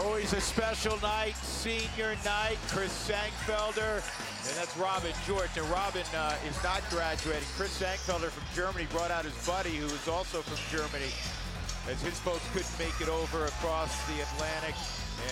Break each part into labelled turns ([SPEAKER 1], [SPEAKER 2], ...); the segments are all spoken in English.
[SPEAKER 1] Always a special night, senior night. Chris Sangfelder, and that's Robin George. And Robin is not graduating. Chris Sangfelder from Germany brought out his buddy, who is also from Germany, as his folks couldn't make it over across the Atlantic.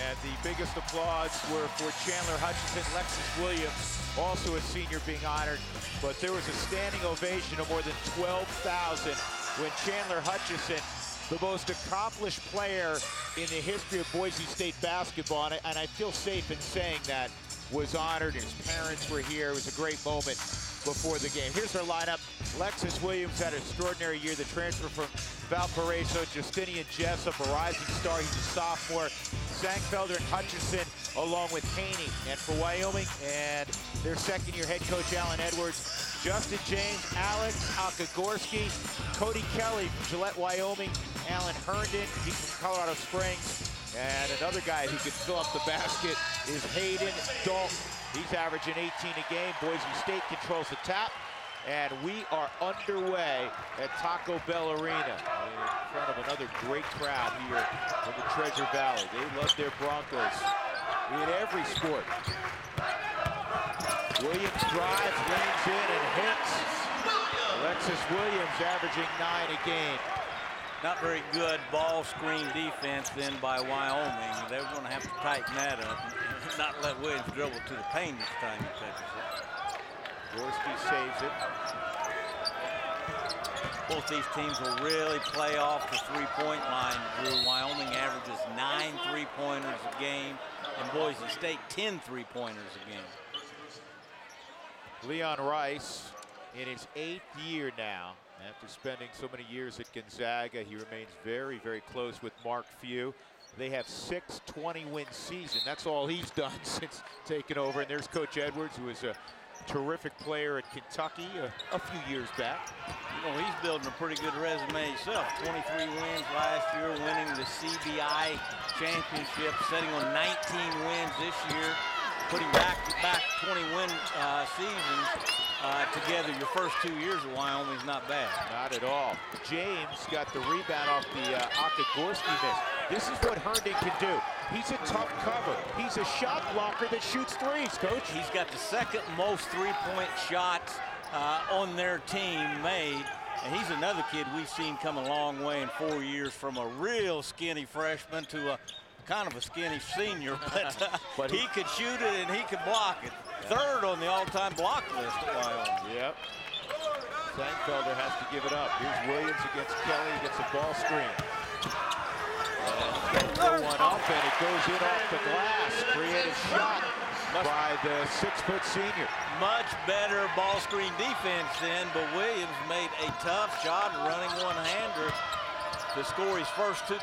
[SPEAKER 1] And the biggest applause were for Chandler Hutchinson, Lexus Williams, also a senior, being honored. But there was a standing ovation of more than 12,000 when Chandler Hutchinson, the most accomplished player in the history of Boise State basketball, and I feel safe in saying that, was honored. His parents were here. It was a great moment before the game. Here's our lineup. Lexus Williams had an extraordinary year. The transfer from Valparaiso. Justinian Jessup, a rising star. He's a sophomore. Sangfelder and Hutchinson, along with Haney. And for Wyoming and their second-year head coach, Alan Edwards, Justin James, Alex Okagorski, Cody Kelly from Gillette, Wyoming, Alan Herndon, he's from Colorado Springs, and another guy who can fill up the basket is Hayden Dalton. He's averaging 18 a game. Boise State controls the tap, and we are underway at Taco Bell Arena in front of another great crowd here in the Treasure Valley. They love their Broncos in every sport. Williams drives, leans in, and hits. Alexis Williams averaging 9 a game.
[SPEAKER 2] Not very good ball screen defense then by Wyoming. They're going to have to tighten that up and not let Williams dribble to the paint each time he touches it.
[SPEAKER 1] Gorski saves it.
[SPEAKER 2] Both these teams will really play off the three-point line, Drew. Wyoming averages 9 three-pointers a game, and Boise State 10 three-pointers a game.
[SPEAKER 1] Leon Rice in his 8th year now. After spending so many years at Gonzaga, he remains very, very close with Mark Few. They have 6 20-win seasons. That's all he's done since taking over. And there's Coach Edwards, who is a terrific player at Kentucky a few years back.
[SPEAKER 2] You know, he's building a pretty good resume himself. 23 wins last year, winning the CBI championship, setting on 19 wins this year, putting back-to-back 20-win seasons. Together, your first 2 years of Wyoming's not bad.
[SPEAKER 1] Not at all. James got the rebound off the Okagorski miss. This is what Herndon can do. He's a tough cover. He's a shot blocker that shoots threes, Coach.
[SPEAKER 2] He's got the second most three-point shots on their team made. And he's another kid we've seen come a long way in 4 years, from a real skinny freshman to a kind of a skinny senior. But he could shoot it and he could block it. Third on the all-time block list at Wyoming.
[SPEAKER 1] Yep. Sangfelder has to give it up. Here's Williams against Kelly. He gets a ball screen. And he's got to throw one up, and it goes in off the glass. Creative shot by the 6-foot senior.
[SPEAKER 2] Much better ball screen defense then, but Williams made a tough shot, running one-hander to score his first two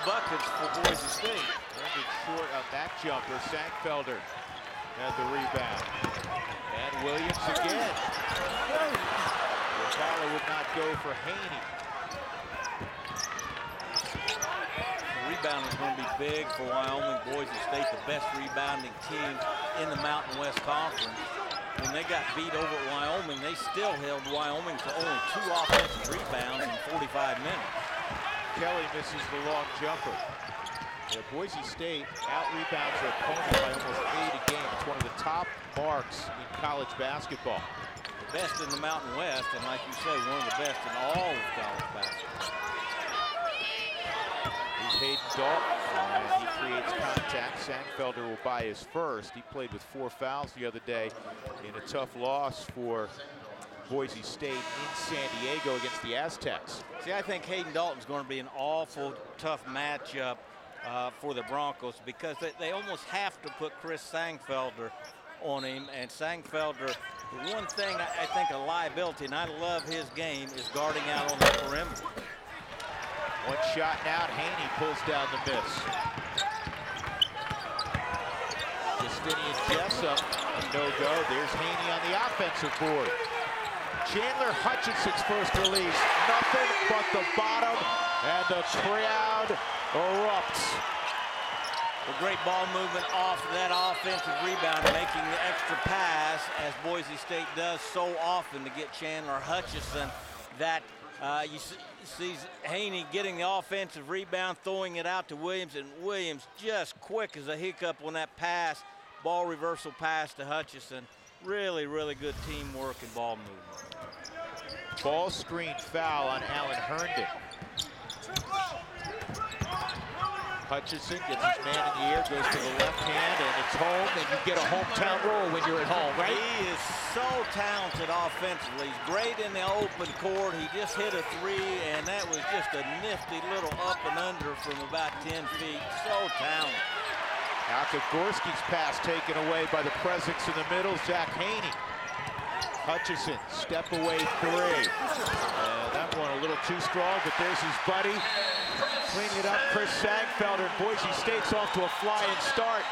[SPEAKER 2] buckets for Boise State.
[SPEAKER 1] Running short on that jumper. Sangfelder had the rebound. And Williams again. Tyler would not go for Haney.
[SPEAKER 2] The rebound is going to be big for Wyoming. Boise State, the best rebounding team in the Mountain West Conference. When they got beat over at Wyoming, they still held Wyoming to only 2 offensive rebounds in 45 minutes.
[SPEAKER 1] Kelly misses the long jumper. Yeah, Boise State out-rebounds their opponent by almost 8 a game. It's one of the top marks in college basketball.
[SPEAKER 2] The best in the Mountain West, and like you say, one of the best in all of college basketball.
[SPEAKER 1] Here's Hayden Dalton, and he creates contact. Sangfelder will buy his first. He played with 4 fouls the other day in a tough loss for Boise State in San Diego against the Aztecs.
[SPEAKER 2] See, I think Hayden Dalton's going to be an awful tough matchup for the Broncos, because they almost have to put Chris Sangfelder on him. And Sangfelder, the one thing I think a liability, and I love his game, is guarding out on the perimeter.
[SPEAKER 1] One shot now, Haney pulls down the miss. Justinian Jessup, no-go. There's Haney on the offensive board. Chandler Hutchinson's first release, nothing but the bottom, and the crowd erupts.
[SPEAKER 2] A great ball movement off that offensive rebound, making the extra pass, as Boise State does so often, to get Chandler Hutchinson that You see Haney getting the offensive rebound, throwing it out to Williams, and Williams just quick as a hiccup on that pass, ball reversal pass to Hutchinson. Really, really good teamwork and ball movement.
[SPEAKER 1] Ball screen foul on Alan Herndon. Hutchinson gets his man in the air, goes to the left hand, and it's home, and you get a hometown roll when you're at home, right?
[SPEAKER 2] He is so talented offensively. He's great in the open court. He just hit a three, and that was just a nifty little up and under from about 10 feet. So talented.
[SPEAKER 1] Out to Gorski's pass taken away by the presence in the middle, Zach Haney. Hutchinson, step away three. That one a little too strong, but there's his buddy. Cleaning it up, Chris Sangfelder. Boise State's off to a flying start.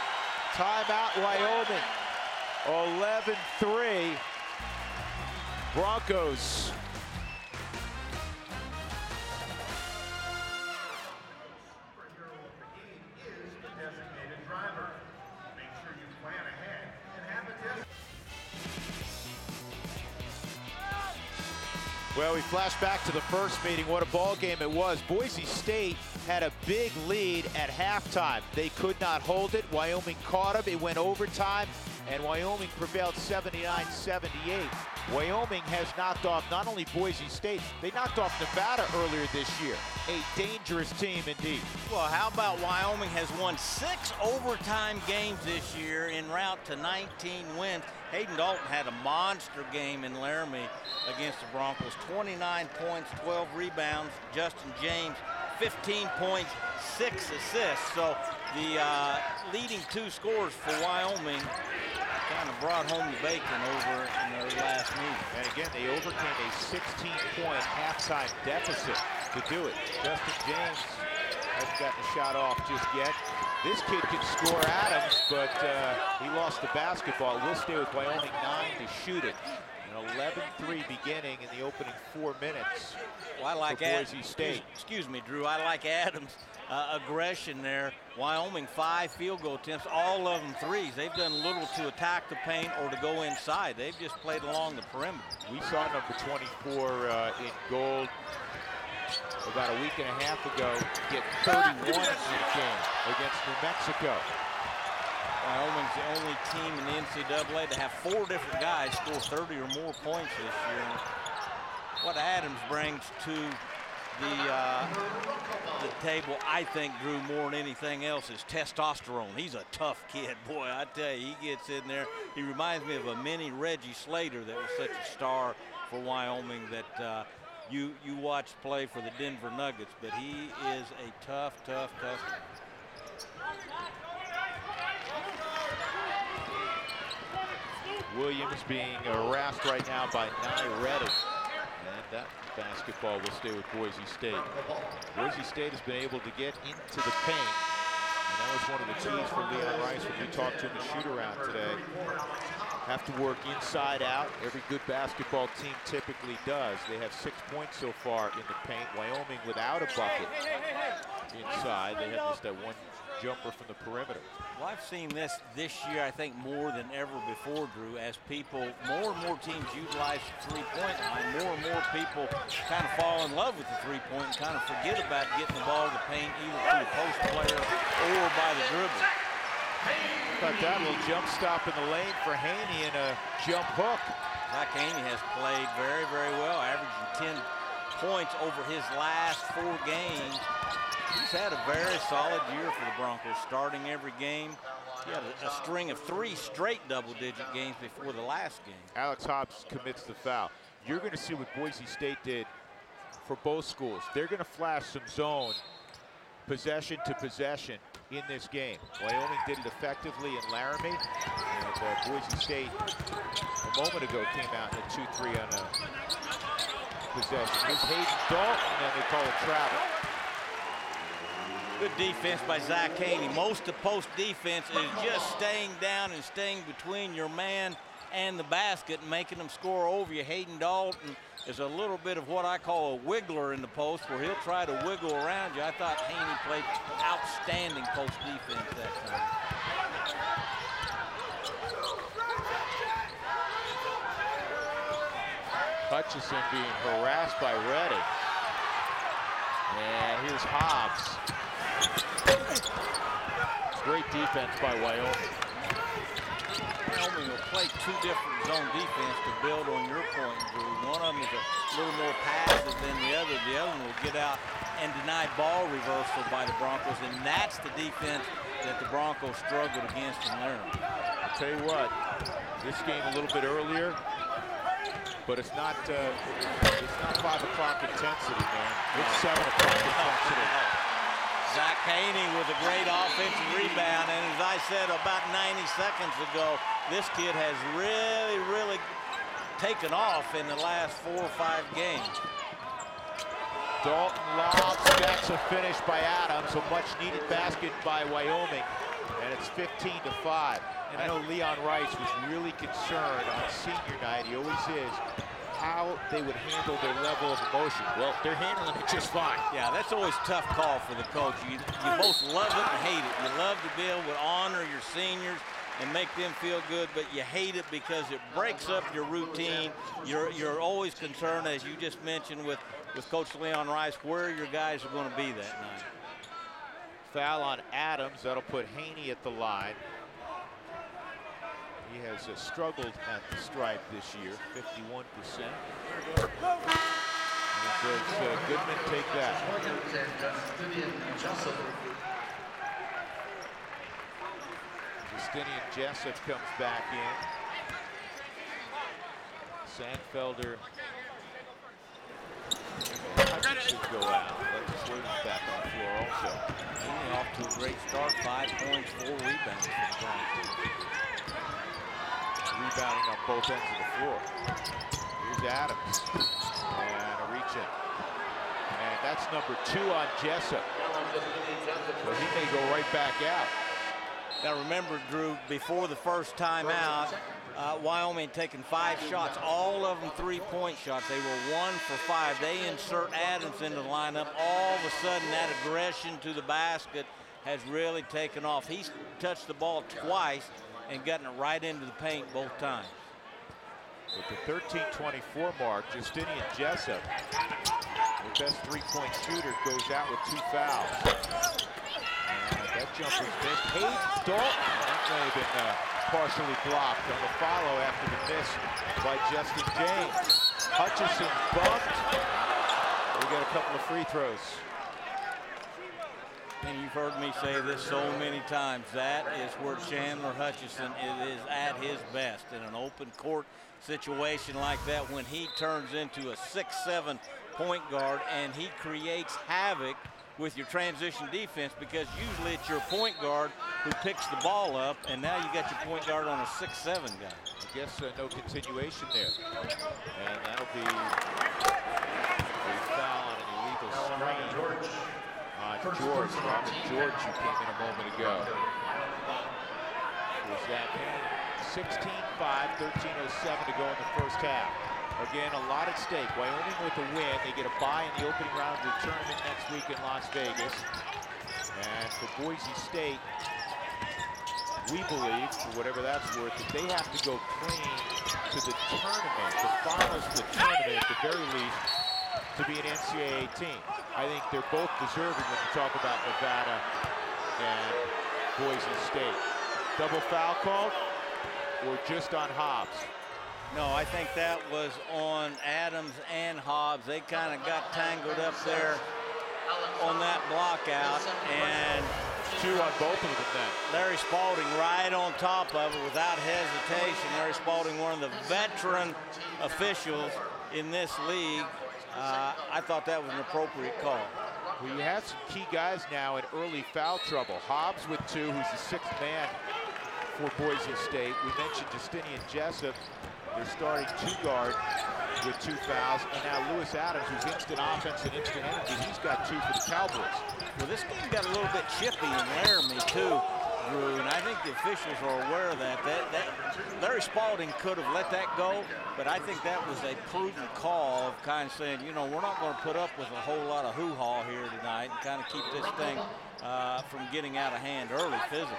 [SPEAKER 1] Timeout, Wyoming. 11-3. Broncos. Well, we flash back to the first meeting. What a ball game it was. Boise State had a big lead at halftime. They could not hold it. Wyoming caught them. It went overtime, and Wyoming prevailed 79-78. Wyoming has knocked off not only Boise State, they knocked off Nevada earlier this year. A dangerous team indeed.
[SPEAKER 2] Well, how about Wyoming has won 6 overtime games this year en route to 19 wins. Hayden Dalton had a monster game in Laramie against the Broncos. 29 points, 12 rebounds. Justin James, 15 points, 6 assists. So the leading 2 scores for Wyoming kind of brought home the bacon over in their last meeting.
[SPEAKER 1] And again, they overcame a 16-point halftime deficit to do it. Justin James hasn't gotten a shot off just yet. This kid can score Adams, but he lost the basketball. We'll stay with Wyoming 9 to shoot it. An 11-3 beginning in the opening 4 minutes.
[SPEAKER 2] Well, I like
[SPEAKER 1] Boise State.
[SPEAKER 2] Excuse me, Drew. I like Adams' aggression there. Wyoming 5 field goal attempts, all of them threes. They've done little to attack the paint or to go inside. They've just played along the perimeter.
[SPEAKER 1] We saw number 24 in gold about a week and a half ago get 31 in the game against New Mexico.
[SPEAKER 2] Wyoming's the only team in the NCAA to have 4 different guys score 30 or more points this year. And what Adams brings to the table, I think, Drew, more than anything else, is testosterone. He's a tough kid. Boy, I tell you, he gets in there. He reminds me of a mini Reggie Slater that was such a star for Wyoming that you watched play for the Denver Nuggets, but he is a tough.
[SPEAKER 1] Williams being harassed right now by Nye Redding. And that basketball will stay with Boise State. Boise State has been able to get into the paint. And that was one of the keys for Leon Rice when we talked to him in the shoot-around today. Have to work inside out. Every good basketball team typically does. They have 6 points so far in the paint. Wyoming without a bucket inside. They had just that one jumper from the perimeter.
[SPEAKER 2] Well, I've seen this year, I think, more than ever before, Drew, as more and more teams utilize the three-point line. More and more people kind of fall in love with the three-point and kind of forget about getting the ball to the paint either through the post player or by the dribble.
[SPEAKER 1] Got that little jump stop in the lane for Haney and a jump hook.
[SPEAKER 2] Zach Haney has played very, very well, averaging 10 points over his last 4 games. He's had a very solid year for the Broncos, starting every game. He had a string of 3 straight double-digit games before the last game.
[SPEAKER 1] Alex Hobbs commits the foul. You're going to see what Boise State did for both schools. They're going to flash some zone, possession to possession in this game. Wyoming did it effectively in Laramie. And Boise State a moment ago came out in a 2-3 on a possession. Here's Hayden Dalton, and they call it travel.
[SPEAKER 2] Good defense by Zach Haney. Most of post defense is just staying down and staying between your man and the basket and making them score over you. Hayden Dalton is a little bit of what I call a wiggler in the post, where he'll try to wiggle around you. I thought Haney played outstanding post defense that time.
[SPEAKER 1] Hutchinson being harassed by Reddy. And here's Hobbs. Great defense by Wyoming.
[SPEAKER 2] Wyoming will play two different zone defense to build on your point, Drew. One of them is a little more passive than the other. The other one will get out and deny ball reversal by the Broncos, and that's the defense that the Broncos struggled against in Laramie.
[SPEAKER 1] I'll tell you what, this game a little bit earlier, but it's not 5 o'clock intensity, man. It's 7 o'clock intensity.
[SPEAKER 2] Zach Haney with a great offensive rebound, and as I said about 90 seconds ago, this kid has really taken off in the last 4 or 5 games.
[SPEAKER 1] Dalton lobs, that's a finish by Adams, a much-needed basket by Wyoming, and it's 15-5. And I know Leon Rice was really concerned on senior night, he always is, how they would handle their level of emotion. Well, they're handling it just fine.
[SPEAKER 2] Yeah, that's always a tough call for the coach. You both love it and hate it. You love to be able to honor your seniors and make them feel good, but you hate it because it breaks up your routine. You're always concerned, as you just mentioned with Coach Leon Rice, where your guys are going to be that night.
[SPEAKER 1] Foul on Adams. That'll put Haney at the line. He has struggled at the stripe this year, 51%. And does Goodman take that? Justinian Jessup comes back in. Sandfelder. Hutchinson go out. Lexus Williams back on the floor also.
[SPEAKER 2] Haney off to a great start, 5 points, 4 rebounds for the Broncos.
[SPEAKER 1] Rebounding on both ends of the floor. Here's Adams. And a reach in. And that's number 2 on Jessup. So he may go right back out.
[SPEAKER 2] Now remember, Drew, before the first timeout, Wyoming taking 5 shots, all of them 3-point shots. They were 1 for 5. They insert Adams into the lineup. All of a sudden, that aggression to the basket has really taken off. He's touched the ball twice and gotten it right into the paint both times.
[SPEAKER 1] With the 13-24 mark, Justinian Jessup, the best 3-point shooter, goes out with 2 fouls. And that jumper's missed. Hayden Dalton, that may have been partially blocked on the follow after the miss by Justin James. Hutchinson bumped. We got a couple of free throws.
[SPEAKER 2] And you've heard me say this so many times. That is where Chandler Hutchinson is at his best in an open court situation like that, when he turns into a 6'7" point guard and he creates havoc with your transition defense, because usually it's your point guard who picks the ball up, and now you got your point guard on a 6'7" guy.
[SPEAKER 1] I guess no continuation there. And that'll be a foul on an illegal screen on George. Robert George, who came in a moment ago. Was that 16-5, 13:07 to go in the first half. Again, a lot at stake. Wyoming with a win. They get a bye in the opening round of the tournament next week in Las Vegas. And for Boise State, we believe, for whatever that's worth, that they have to go clean to the tournament, the finals of the tournament at the very least, to be an NCAA team. I think they're both deserving when you talk about Nevada and Boise State. Double foul called, or just on Hobbs?
[SPEAKER 2] No, I think that was on Adams and Hobbs. They kind of got tangled up there on that block out, and
[SPEAKER 1] 2 on both of them then.
[SPEAKER 2] Larry Spalding right on top of it without hesitation. Larry Spalding, one of the veteran officials in this league. I thought that was an appropriate call.
[SPEAKER 1] Well, you have some key guys now in early foul trouble. Hobbs with 2, who's the 6th man for Boise State. We mentioned Justinian Jessup, their starting 2 guard, with 2 fouls. And now Lewis Adams, who's instant offense and instant energy, he's got 2 for the Cowboys.
[SPEAKER 2] Well, this game got a little bit chippy in Laramie, too, Drew, and I think the officials are aware of that. Larry Spalding could have let that go, but I think that was a prudent call of kind of saying, you know, we're not going to put up with a whole lot of hoo-ha here tonight and kind of keep this thing from getting out of hand early physically.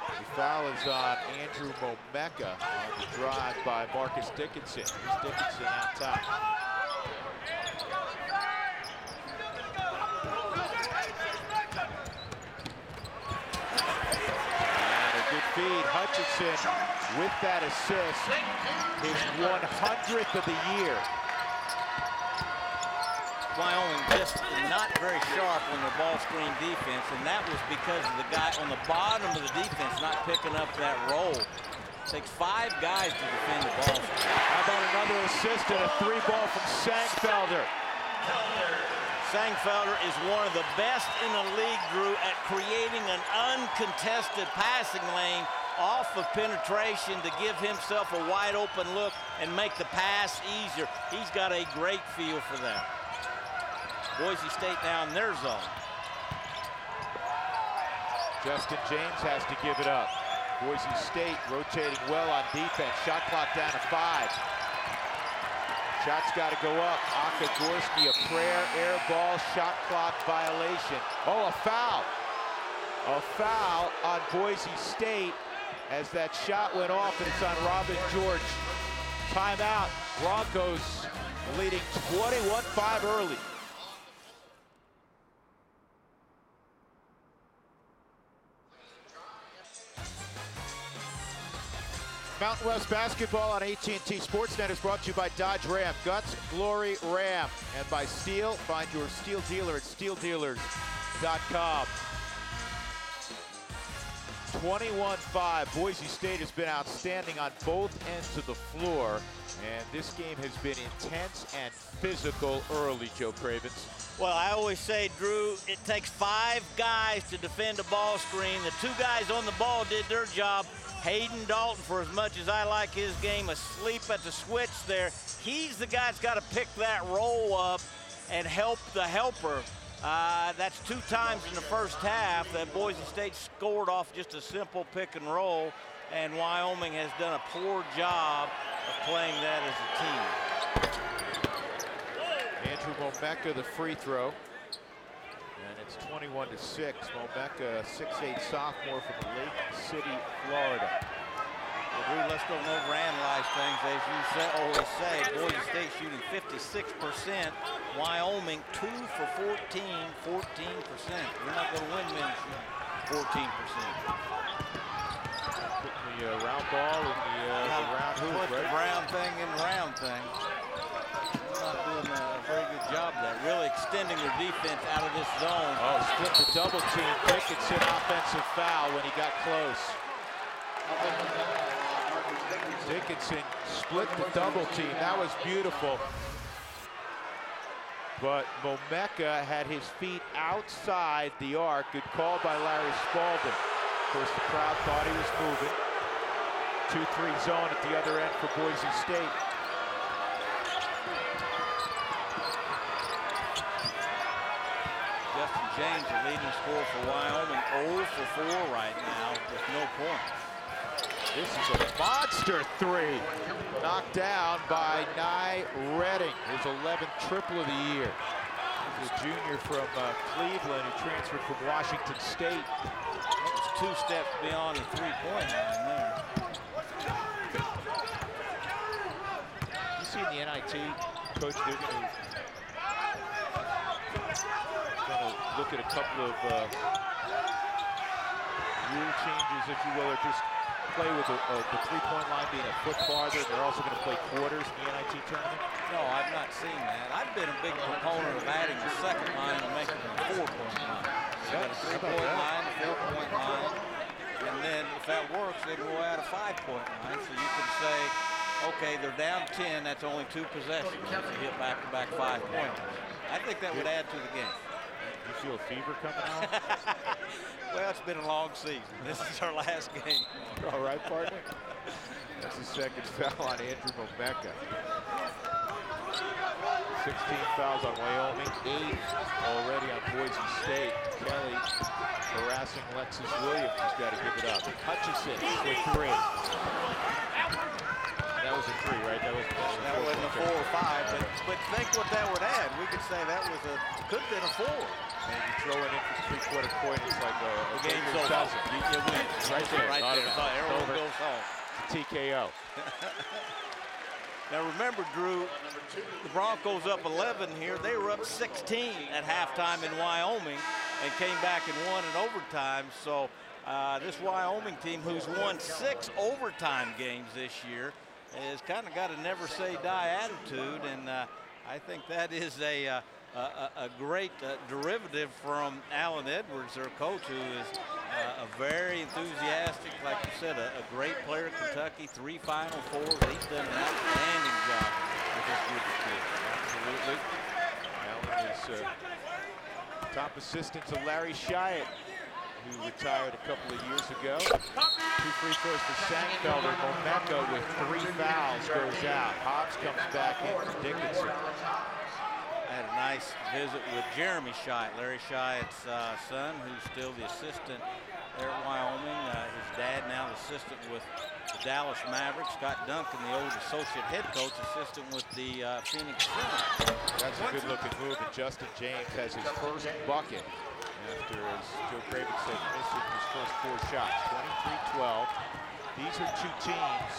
[SPEAKER 1] The foul is on Andrew Momeka on the drive by Marcus Dickinson. Here's Dickinson out top. And a good feed. Hutchinson with that assist, his 100th of the year.
[SPEAKER 2] Wyoming just not very sharp on their ball screen defense, and that was because of the guy on the bottom of the defense not picking up that roll. Takes 5 guys to defend the ball screen.
[SPEAKER 1] How about another assist and a 3-ball from Sangfelder?
[SPEAKER 2] Sangfelder is one of the best in the league, Drew, at creating an uncontested passing lane off of penetration to give himself a wide open look and make the pass easier. He's got a great feel for that. Boise State now in their zone.
[SPEAKER 1] Justin James has to give it up. Boise State rotating well on defense. Shot clock down to 5. Shots got to go up. Gorski, a prayer, air ball, shot clock violation. Oh, a foul. A foul on Boise State as that shot went off, and it's on Robin George. Timeout. Broncos leading 21-5 early. Mountain West basketball on AT&T Sportsnet is brought to you by Dodge Ram, Guts Glory Ram, and by Steel. Find your Steel dealer at steeldealers.com. 21-5. Boise State has been outstanding on both ends of the floor, and this game has been intense and physical early, Joe Cravens.
[SPEAKER 2] Well, I always say, Drew, it takes 5 guys to defend a ball screen. The 2 guys on the ball did their job. Hayden Dalton, for as much as I like his game, asleep at the switch there. He's the guy that's got to pick that roll up and help the helper. That's 2 times in the first half that Boise State scored off just a simple pick and roll, and Wyoming has done a poor job of playing that as a team.
[SPEAKER 1] Andrew Momeka, the free throw. And it's 21-6. Momeka, 6'8" sophomore from Lake City, Florida.
[SPEAKER 2] Well, Drew, let's go overanalyze things. As you always say, Boise State shooting 56%. Wyoming 2 for 14, 14%. You're not going to win many shooting 14%.
[SPEAKER 1] Putting the round ball in the round hoop, right?
[SPEAKER 2] The round thing in the round thing. Not doing a very good job there. Really extending their defense out of this zone.
[SPEAKER 1] Oh, split the double team. Dickinson offensive foul when he got close. Dickinson split the double team. That was beautiful. But Momeka had his feet outside the arc. Good call by Larry Spalding. Of course, the crowd thought he was moving. 2-3 zone at the other end for Boise State.
[SPEAKER 2] Justin James, the leading scorer for Wyoming, 0 for 4 right now with no points.
[SPEAKER 1] This is a monster 3. Knocked down by Nye Redding, his 11th triple of the year. He's a junior from Cleveland who transferred from Washington State.
[SPEAKER 2] That was 2 steps beyond the 3-point line there.
[SPEAKER 1] You see in the NIT, Coach, they're going to look at a couple of rule changes, if you will, or just play with the 3-point line being a foot farther. They're also going to play quarters in the NIT tournament.
[SPEAKER 2] No, I've not seen that. I've been a big proponent of adding the second line and making it a 4-point line. You got a 3-point line, a 4-point line, and then if that works, they go out a 5-point line. So you can say, okay, they're down 10. That's only 2 possessions. If you hit back-to-back 5-pointers. I think that would add to the game.
[SPEAKER 1] You feel a fever coming out?
[SPEAKER 2] Well, it's been a long season. This is our last game.
[SPEAKER 1] All right, partner. That's the second foul on Andrew Momeka. 16 fouls on Wyoming, 8 already on Boise State. Kelly harassing Lexus Williams. He's got to give it up. Hutchinson for 3. that was a 3, right? That
[SPEAKER 2] wasn't a 4 or 5, but think what that would add. We could say that was could have been a 4.
[SPEAKER 1] And you throw it in for three-quarter point, it's like a
[SPEAKER 2] game's
[SPEAKER 1] over.
[SPEAKER 2] Dozen. You win.
[SPEAKER 1] Right there.
[SPEAKER 2] Everyone goes home.
[SPEAKER 1] TKO.
[SPEAKER 2] Now remember, Drew, the Broncos up 11 here. They were up 16 at halftime in Wyoming and came back and won in overtime. So this Wyoming team, who's won 6 overtime games this year, has kind of got a never-say-die attitude, and I think that is a great derivative from Alan Edwards, their coach, who is a very enthusiastic, like you said, a great player at Kentucky, 3 Final Fours. He's done an outstanding job with this group of kids.
[SPEAKER 1] Absolutely. Alan is top assistant to Larry Shyatt, who retired a couple of years ago. 2 free throws for Sangfelder. Momengo with 3 fouls goes out. Hobbs comes back in for Dickinson.
[SPEAKER 2] I had a nice visit with Jeremy Shyatt, Larry Shyatt's son, who's still the assistant there at Wyoming. His dad now the assistant with the Dallas Mavericks. Scott Duncan, the old associate head coach, assistant with the Phoenix Suns.
[SPEAKER 1] That's a good-looking move, and Justin James has his first bucket after, as Joe Craven said, missing his first 4 shots. 23-12. These are 2 teams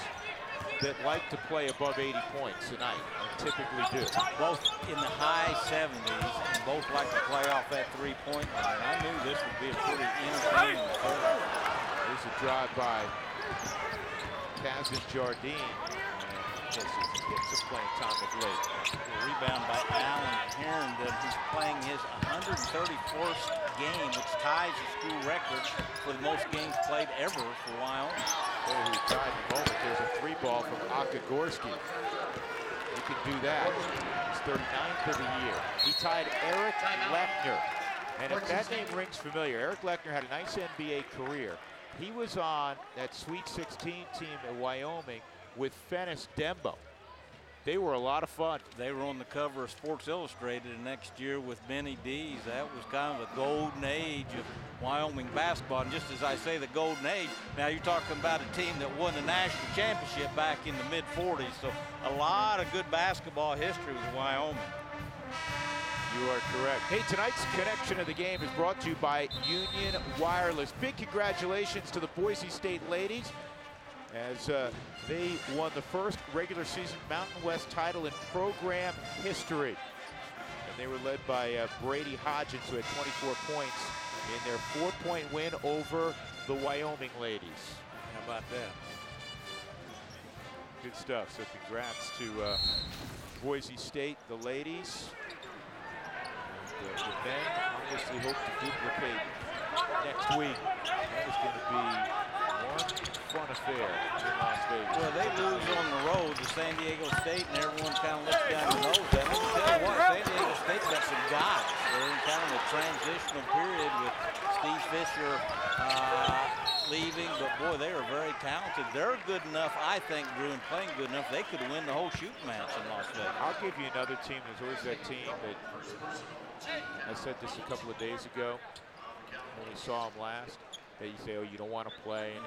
[SPEAKER 1] that like to play above 80 points tonight, and typically do.
[SPEAKER 2] Both in the high 70s, and both like to play off that 3-point line. I knew this would be a pretty entertaining affair.
[SPEAKER 1] There's a drive by Kazan Jardine. And he gets some playing time of late.
[SPEAKER 2] A rebound by Alan Herndon, who's playing his 131st game, which ties the school record for the most games played ever for Wyoming.
[SPEAKER 1] There who tied in a moment. There's a 3-ball from Akagorski. He can do that. He's 39th of the year. He tied Eric Lechner. And if that name rings familiar, Eric Lechner had a nice NBA career. He was on that Sweet 16 team at Wyoming with Fennis Dembo. They were a lot of fun.
[SPEAKER 2] They were on the cover of Sports Illustrated the next year with Benny Dees. That was kind of a golden age of Wyoming basketball. And just as I say, the golden age, now you're talking about a team that won the national championship back in the mid-40s. So a lot of good basketball history with Wyoming.
[SPEAKER 1] You are correct. Hey, tonight's connection of the game is brought to you by Union Wireless. Big congratulations to the Boise State ladies, as they won the first regular season Mountain West title in program history. And they were led by Brady Hodgins, who had 24 points in their 4-point win over the Wyoming ladies.
[SPEAKER 2] How about that?
[SPEAKER 1] Good stuff. So congrats to Boise State, the ladies. And the men obviously hope to duplicate next week. That is going to be one fun affair in Las Vegas.
[SPEAKER 2] Well, they lose on the road to San Diego State, and everyone kind of looks down the nose at them. I'll tell you what, San Diego State's got some guys. They're in kind of a transitional period with Steve Fisher leaving, but boy, they are very talented. They're good enough, I think, Drew, and playing good enough, they could win the whole shooting match in Las Vegas.
[SPEAKER 1] I'll give you another team. There's always that team that, I said this a couple of days ago when we saw them last, that you say, oh, you don't want to play, and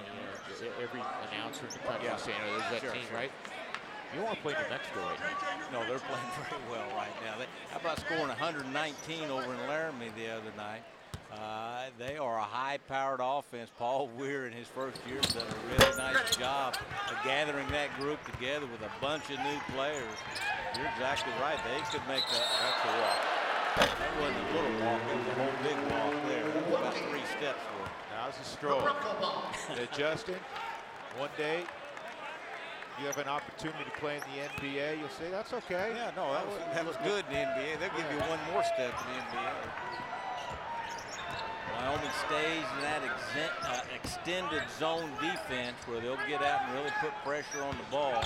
[SPEAKER 1] every announcer in the country is saying, oh, there's that team, right? You don't want to play New Mexico right now.
[SPEAKER 2] No, they're playing very well right now. How about scoring 119 over in Laramie the other night? They are a high-powered offense. Paul Weir in his first year has done a really nice job of gathering that group together with a bunch of new players. You're exactly right. They could make that's a walk. That wasn't a little walk, it was a whole big walk there. That was about 3 steps for it.
[SPEAKER 1] Now's a stroll. Justin, one day you have an opportunity to play in the NBA, you'll say, that's okay.
[SPEAKER 2] Yeah, no, that was good in the NBA. They'll give you one more step in the NBA. Wyoming stays in that extended zone defense where they'll get out and really put pressure on the ball.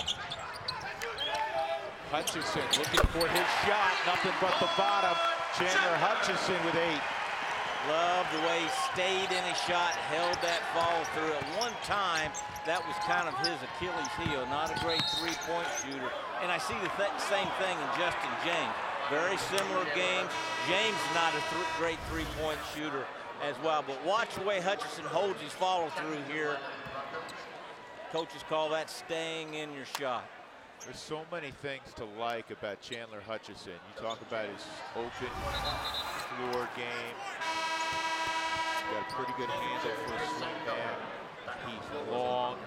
[SPEAKER 1] Hutchinson looking for his shot, nothing but the bottom. Chandler Hutchinson with 8.
[SPEAKER 2] Love the way he stayed in his shot, held that follow through. At one time, that was kind of his Achilles heel. Not a great 3-point shooter. And I see the same thing in Justin James. Very similar games. James not a great 3-point shooter as well. But watch the way Hutchinson holds his follow through here. Coaches call that staying in your shot.
[SPEAKER 1] There's so many things to like about Chandler Hutchinson. You talk about his open floor game. He's got a pretty good handle for a swing man. He's long,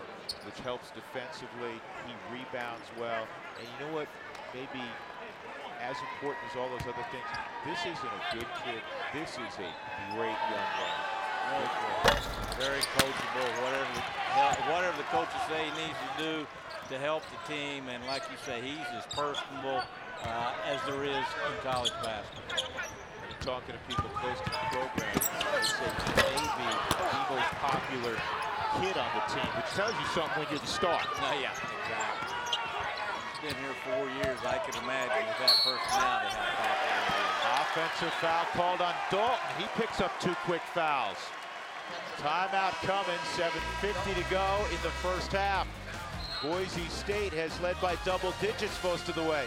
[SPEAKER 1] which helps defensively. He rebounds well. And you know what? Maybe as important as all those other things, this isn't a good kid. This is a great young man.
[SPEAKER 2] Very coachable. Whatever the coaches say he needs to do to help the team, and like you say, he's as personable as there is in college basketball.
[SPEAKER 1] You're talking to people close to the program, they say he may be the most popular kid on the team, which tells you something when you're the star.
[SPEAKER 2] Yeah, exactly. He's been here 4 years. I can imagine with that personality how popular he is.
[SPEAKER 1] Offensive foul called on Dalton. He picks up 2 quick fouls. Timeout coming, 7:50 to go in the first half. Boise State has led by double digits most of the way.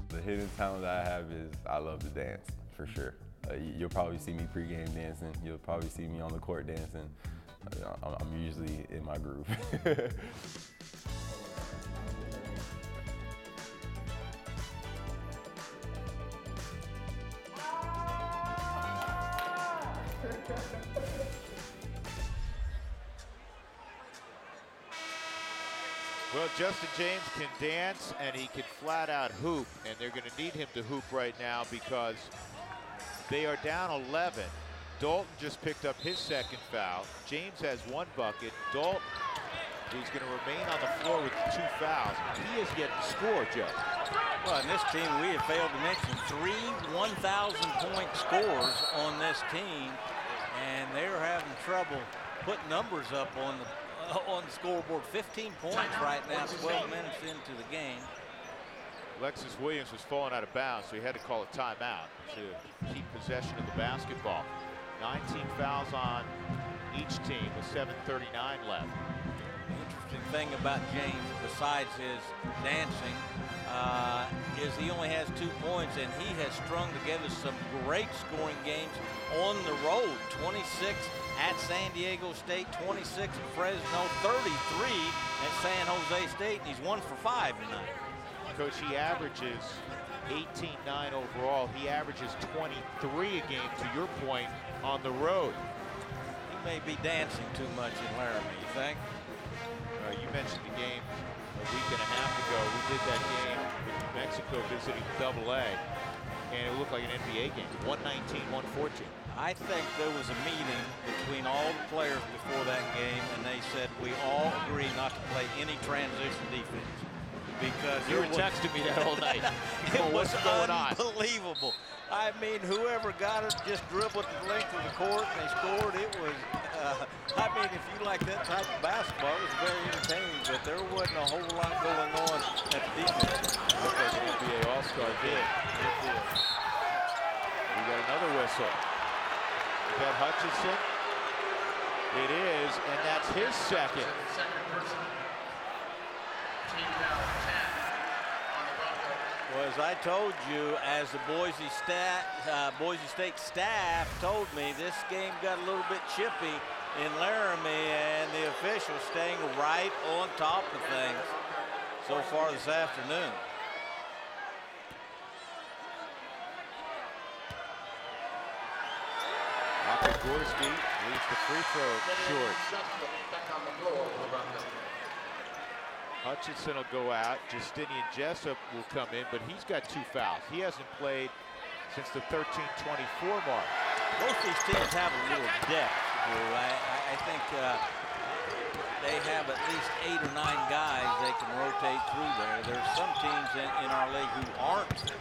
[SPEAKER 3] The hidden talent that I have is I love to dance, for sure. You'll probably see me pregame dancing. You'll probably see me on the court dancing. I'm usually in my groove.
[SPEAKER 1] Well, Justin James can dance and he can flat out hoop, and they're going to need him to hoop right now because they are down 11. Dalton just picked up his 2nd foul. James has 1 bucket. Dalton is going to remain on the floor with 2 fouls. He has yet to score, Joe.
[SPEAKER 2] Well, in this team, we have failed to mention 3 1,000-point scores on this team, and they're having trouble putting numbers up on the scoreboard. 15 points right now, 12 minutes into the game.
[SPEAKER 1] Lexus Williams was falling out of bounds, so he had to call a timeout to keep possession of the basketball. 19 fouls on each team with 7:39 left.
[SPEAKER 2] The interesting thing about James, besides his dancing, is he only has 2 points, and he has strung together some great scoring games on the road. 26 at San Diego State, 26 at Fresno, 33 at San Jose State, and he's 1 for 5 tonight.
[SPEAKER 1] Coach, he averages 18-9 overall. He averages 23 a game, to your point, on the road.
[SPEAKER 2] He may be dancing too much in Laramie, you think?
[SPEAKER 1] You mentioned the game a week and a half ago. We did that game with New Mexico visiting AA, and it looked like an NBA game. 119-114.
[SPEAKER 2] I think there was a meeting between all the players before that game, and they said we all agree not to play any transition defense. Because
[SPEAKER 1] you were texting me that whole night.
[SPEAKER 2] It was
[SPEAKER 1] going on?
[SPEAKER 2] Unbelievable. I mean, whoever got it just dribbled the length of the court and they scored. It was, I mean, if you like that type of basketball, it was very entertaining, but there wasn't a whole lot going on at the defense.
[SPEAKER 1] Looked like an NBA All-Star did. It did. We got another whistle. Is that Hutchinson? It is, and that's his 2nd.
[SPEAKER 2] Well, as I told you, as the Boise State staff told me, this game got a little bit chippy in Laramie, and the officials staying right on top of things so far this afternoon.
[SPEAKER 1] Gorski leaves the free throw short. Hutchinson will go out. Justinian Jessup will come in, but he's got 2 fouls. He hasn't played since the 13-24 mark.
[SPEAKER 2] Both these teams have a little depth. I think they have at least 8 or 9 guys they can rotate through there. There's some teams in our league who aren't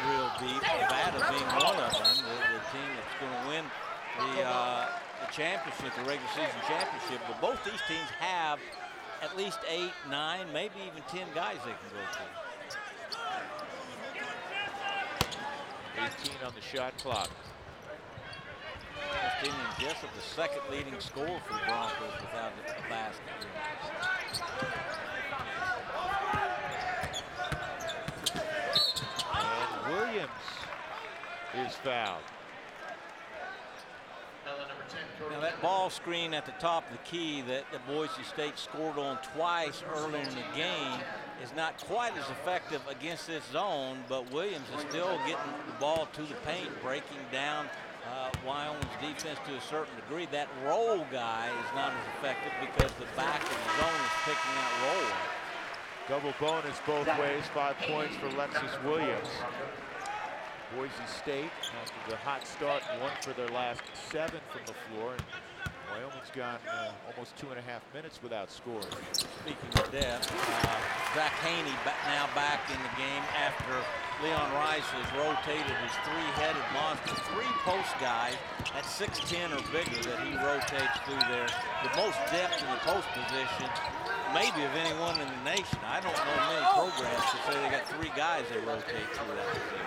[SPEAKER 2] real deep. Nevada being one of them, the team that's going to win the championship, the regular season championship. But both these teams have at least 8, 9, maybe even 10 guys they can go to.
[SPEAKER 1] 18 on the shot clock.
[SPEAKER 2] Justinian Jessup, the 2nd leading scorer for the Broncos without a basket.
[SPEAKER 1] And Williams is fouled.
[SPEAKER 2] ball screen at the top of the key that the Boise State scored on twice early in the game is not quite as effective against this zone, but Williams is still getting the ball to the paint, breaking down Wyoming's defense to a certain degree. That roll guy is not as effective because the back of the zone is picking that roll up.
[SPEAKER 1] Double bonus both ways, 5 points for Lexus Williams. Boise State after the hot start, 1 for their last 7 from the floor. And Wyoming's gone almost 2.5 minutes without scoring.
[SPEAKER 2] Speaking of depth, Zach Haney now back in the game after Leon Rice has rotated his 3-headed monster. 3 post guys at 6'10" or bigger that he rotates through there. The most depth in the post position, maybe of anyone in the nation. I don't know many programs to say they got 3 guys they rotate through that position.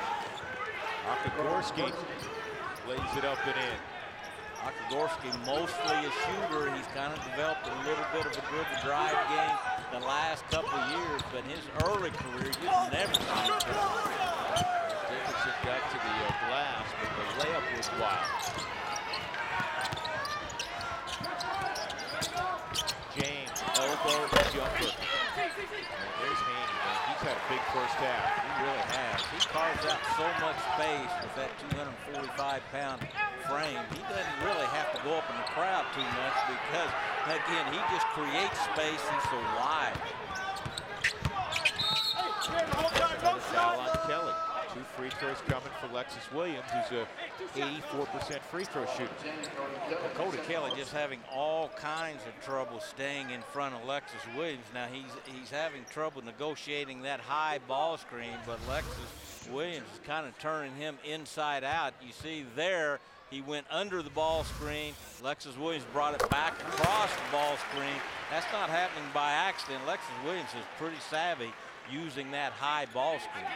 [SPEAKER 1] Okagorski lays it up and in.
[SPEAKER 2] Okagorski mostly a shooter. He's kind of developed a little bit of a dribble drive game the last couple of years, but his early career, you've never seen him.
[SPEAKER 1] Dickinson got to the glass, but the layup was wild. James, elbow, jumper. And there's Haney, man. He's had a big first half.
[SPEAKER 2] He really has. He carves out so much space with that 245-pound frame. He doesn't really have to go up in the crowd too much because, again, he just creates space. He's so wide.
[SPEAKER 1] Another foul on Kelly. 2 free throws coming for Lexus Williams, who's a 84% free throw shooter.
[SPEAKER 2] Cody Kelly just having all kinds of trouble staying in front of Lexus Williams. Now he's having trouble negotiating that high ball screen, but Lexus Williams is kind of turning him inside out. You see there, he went under the ball screen. Lexus Williams brought it back across the ball screen. That's not happening by accident. Lexus Williams is pretty savvy using that high ball screen.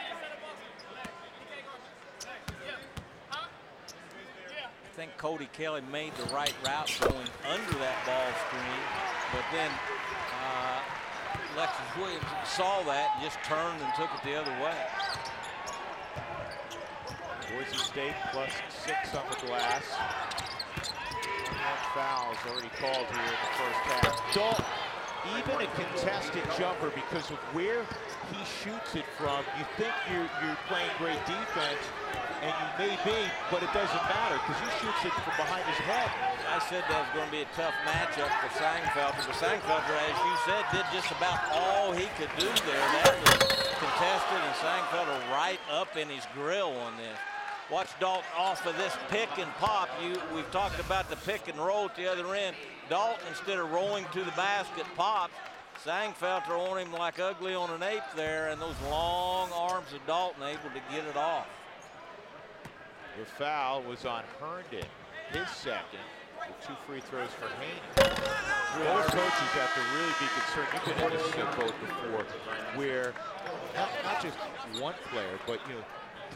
[SPEAKER 2] I think Cody Kelly made the right route going under that ball screen, but then Lexus Williams saw that and just turned and took it the other way.
[SPEAKER 1] Boise State +6 on the glass. 21 fouls already called here in the first half. Dalton, even a contested jumper, because of where he shoots it from, you think you're playing great defense, and you may be, but it doesn't matter because he shoots it from behind his head.
[SPEAKER 2] I said that was going to be a tough matchup for Sangfelder, but Sangfelder, as you said, did just about all he could do there. That was contested, and Sangfelder right up in his grill on this. Watch Dalton off of this pick and pop. We've talked about the pick and roll at the other end. Dalton, instead of rolling to the basket, pops. Sangfelder on him like ugly on an ape there, and those long arms of Dalton able to get it off.
[SPEAKER 1] The foul was on Herndon, his second, with 2 free throws for Haney. Both coaches have to really be concerned. You've been in this boat before, where not just one player, but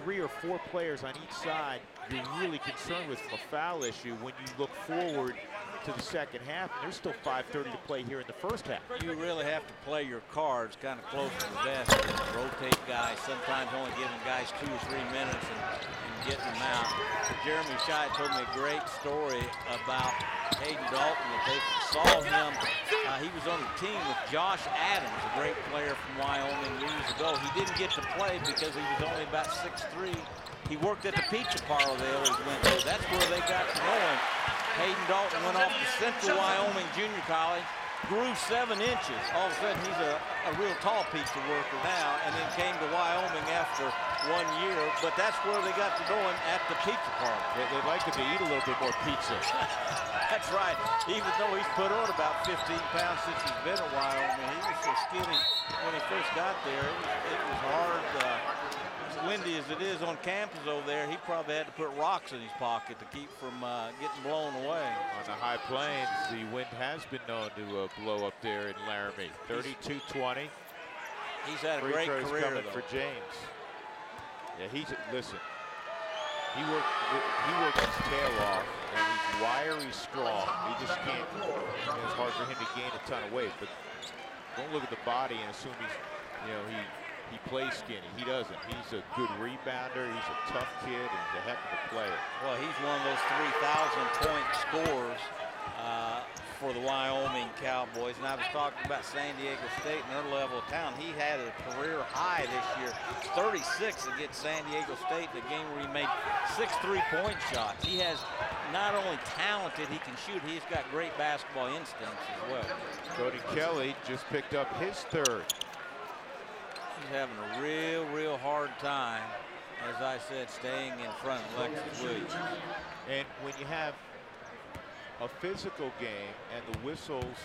[SPEAKER 1] 3 or 4 players on each side you're really concerned with from a foul issue when you look forward to the second half, and there's still 5:30 to play here in the first half.
[SPEAKER 2] You really have to play your cards kind of close to the vest. Rotate guys, sometimes only giving guys 2 or 3 minutes and getting them out. Jeremy Shai told me a great story about Hayden Dalton, that they saw him. He was on the team with Josh Adams, a great player from Wyoming years ago. He didn't get to play because he was only about 6'3". He worked at the pizza parlor they always went to. That's where they got to know him. Hayden Dalton went off to Central Wyoming Junior College, grew 7 inches. All of a sudden, he's a real tall pizza worker now, and then came to Wyoming after 1 year. But that's where they got to know him, at the pizza parlor.
[SPEAKER 1] They'd like him to eat a little bit more pizza.
[SPEAKER 2] That's right. Even though he's put on about 15 pounds since he's been at Wyoming, he was so skinny when he first got there. It was hard. As windy as it is on campus over there, he probably had to put rocks in his pocket to keep from getting blown away.
[SPEAKER 1] On the high plains, the wind has been known to blow up there in Laramie. 32-20.
[SPEAKER 2] He's had a
[SPEAKER 1] Free
[SPEAKER 2] great
[SPEAKER 1] throws
[SPEAKER 2] career,
[SPEAKER 1] coming
[SPEAKER 2] though.
[SPEAKER 1] for James. Yeah, listen. He worked his tail off, and he's wiry, strong. He just can't. It's hard for him to gain a ton of weight, but don't look at the body and assume he plays skinny. He doesn't. He's a good rebounder. He's a tough kid, and he's a heck of a player.
[SPEAKER 2] Well, he's one of those 3,000-point scorers for the Wyoming Cowboys. And I was talking about San Diego State and their level of talent. He had a career high this year, 36 against San Diego State in a game where he made 6 3-point shots. He has not only talented, he can shoot, he's got great basketball instincts as well.
[SPEAKER 1] Cody Kelly just picked up his third.
[SPEAKER 2] He's having a real hard time, as I said, staying in front of Lexus Williams.
[SPEAKER 1] And when you have a physical game and the whistles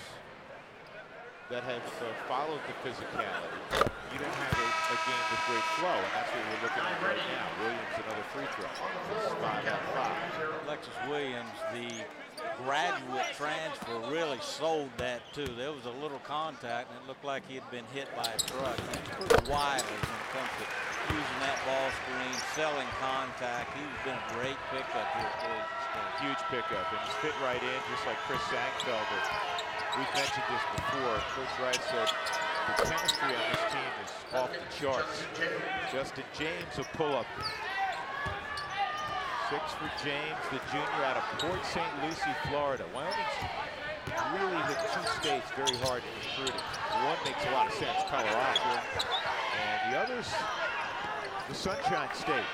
[SPEAKER 1] that have followed the physicality, you don't have a game with great flow, and that's what we're looking at right now. Williams, another free throw. It's 5 out of 5.
[SPEAKER 2] Alexis Williams, the graduate transfer, really sold that too. There was a little contact, and it looked like he had been hit by a truck. He's pretty wily when it comes to using that ball screen, selling contact. He's been a great pickup here at Boise State.
[SPEAKER 1] Huge pickup, and he's fit right in, just like Chris Sangfelder. We've mentioned this before. Coach Wright said the chemistry on this team is off the charts. Justin James, a pull-up. 6 for James, the junior out of Port St. Lucie, Florida. Wyoming's really hit 2 states very hard in recruiting. One makes a lot of sense, Colorado. And the other's the Sunshine State.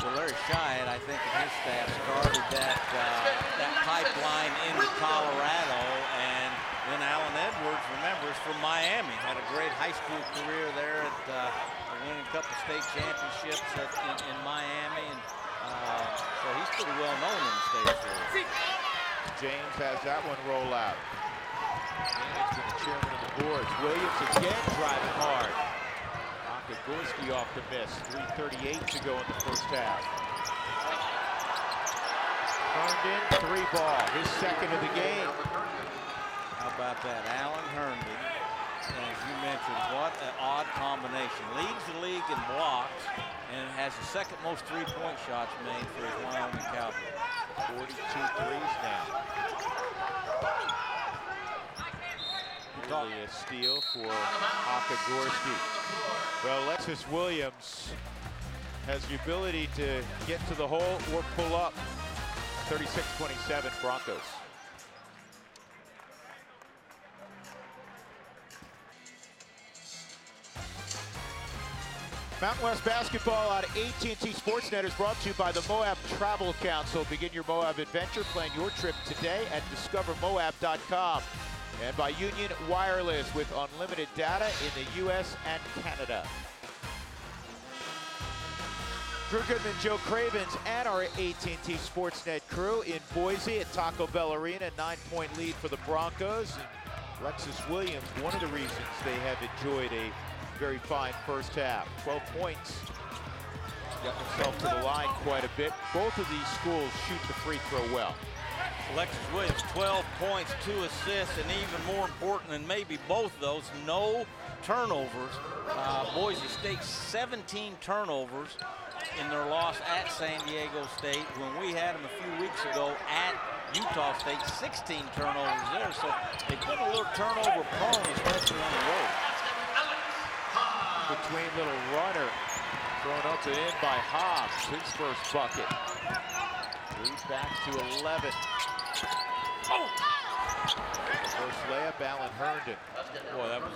[SPEAKER 2] Well, Larry Shyatt, I think, and his staff started that pipeline into Colorado, and then Alan Edwards, remember, is from Miami. Had a great high school career there at winning a couple state championships in Miami, and so he's pretty well known in the state of Florida.
[SPEAKER 1] James has that one roll out. James been the chairman of the boards. Williams again driving hard. Gorski off the miss. 3:38 to go in the first half. Herndon, 3-ball, his second of the game.
[SPEAKER 2] How about that? Alan Herndon, as you mentioned, what an odd combination. Leads the league in blocks and has the second most 3-point shots made for his Wyoming Cowboys.
[SPEAKER 1] 42 threes now. Really a steal for Gorski. Well, Lexus Williams has the ability to get to the hole or pull up. 36-27 Broncos. Mountain West basketball on AT&T Sportsnet is brought to you by the Moab Travel Council. Begin your Moab adventure. Plan your trip today at discovermoab.com. And by Union Wireless with unlimited data in the U.S. and Canada. Drew Goodman, Joe Cravens, and our AT&T Sportsnet crew in Boise at Taco Bell Arena. 9-point lead for the Broncos. And Lexus Williams, one of the reasons they have enjoyed a very fine first half. 12 points. Got himself to the line quite a bit. Both of these schools shoot the free throw well.
[SPEAKER 2] Alexis Williams, 12 points, 2 assists, and even more important than maybe both of those, no turnovers. Boise State, 17 turnovers in their loss at San Diego State. When we had them a few weeks ago at Utah State, 16 turnovers there. So they put a little turnover prone, especially on the road.
[SPEAKER 1] Between little runner, thrown up and in by Hobbs, his first bucket. Leads back to 11. First layup, Alan Herndon.
[SPEAKER 2] Boy, that was a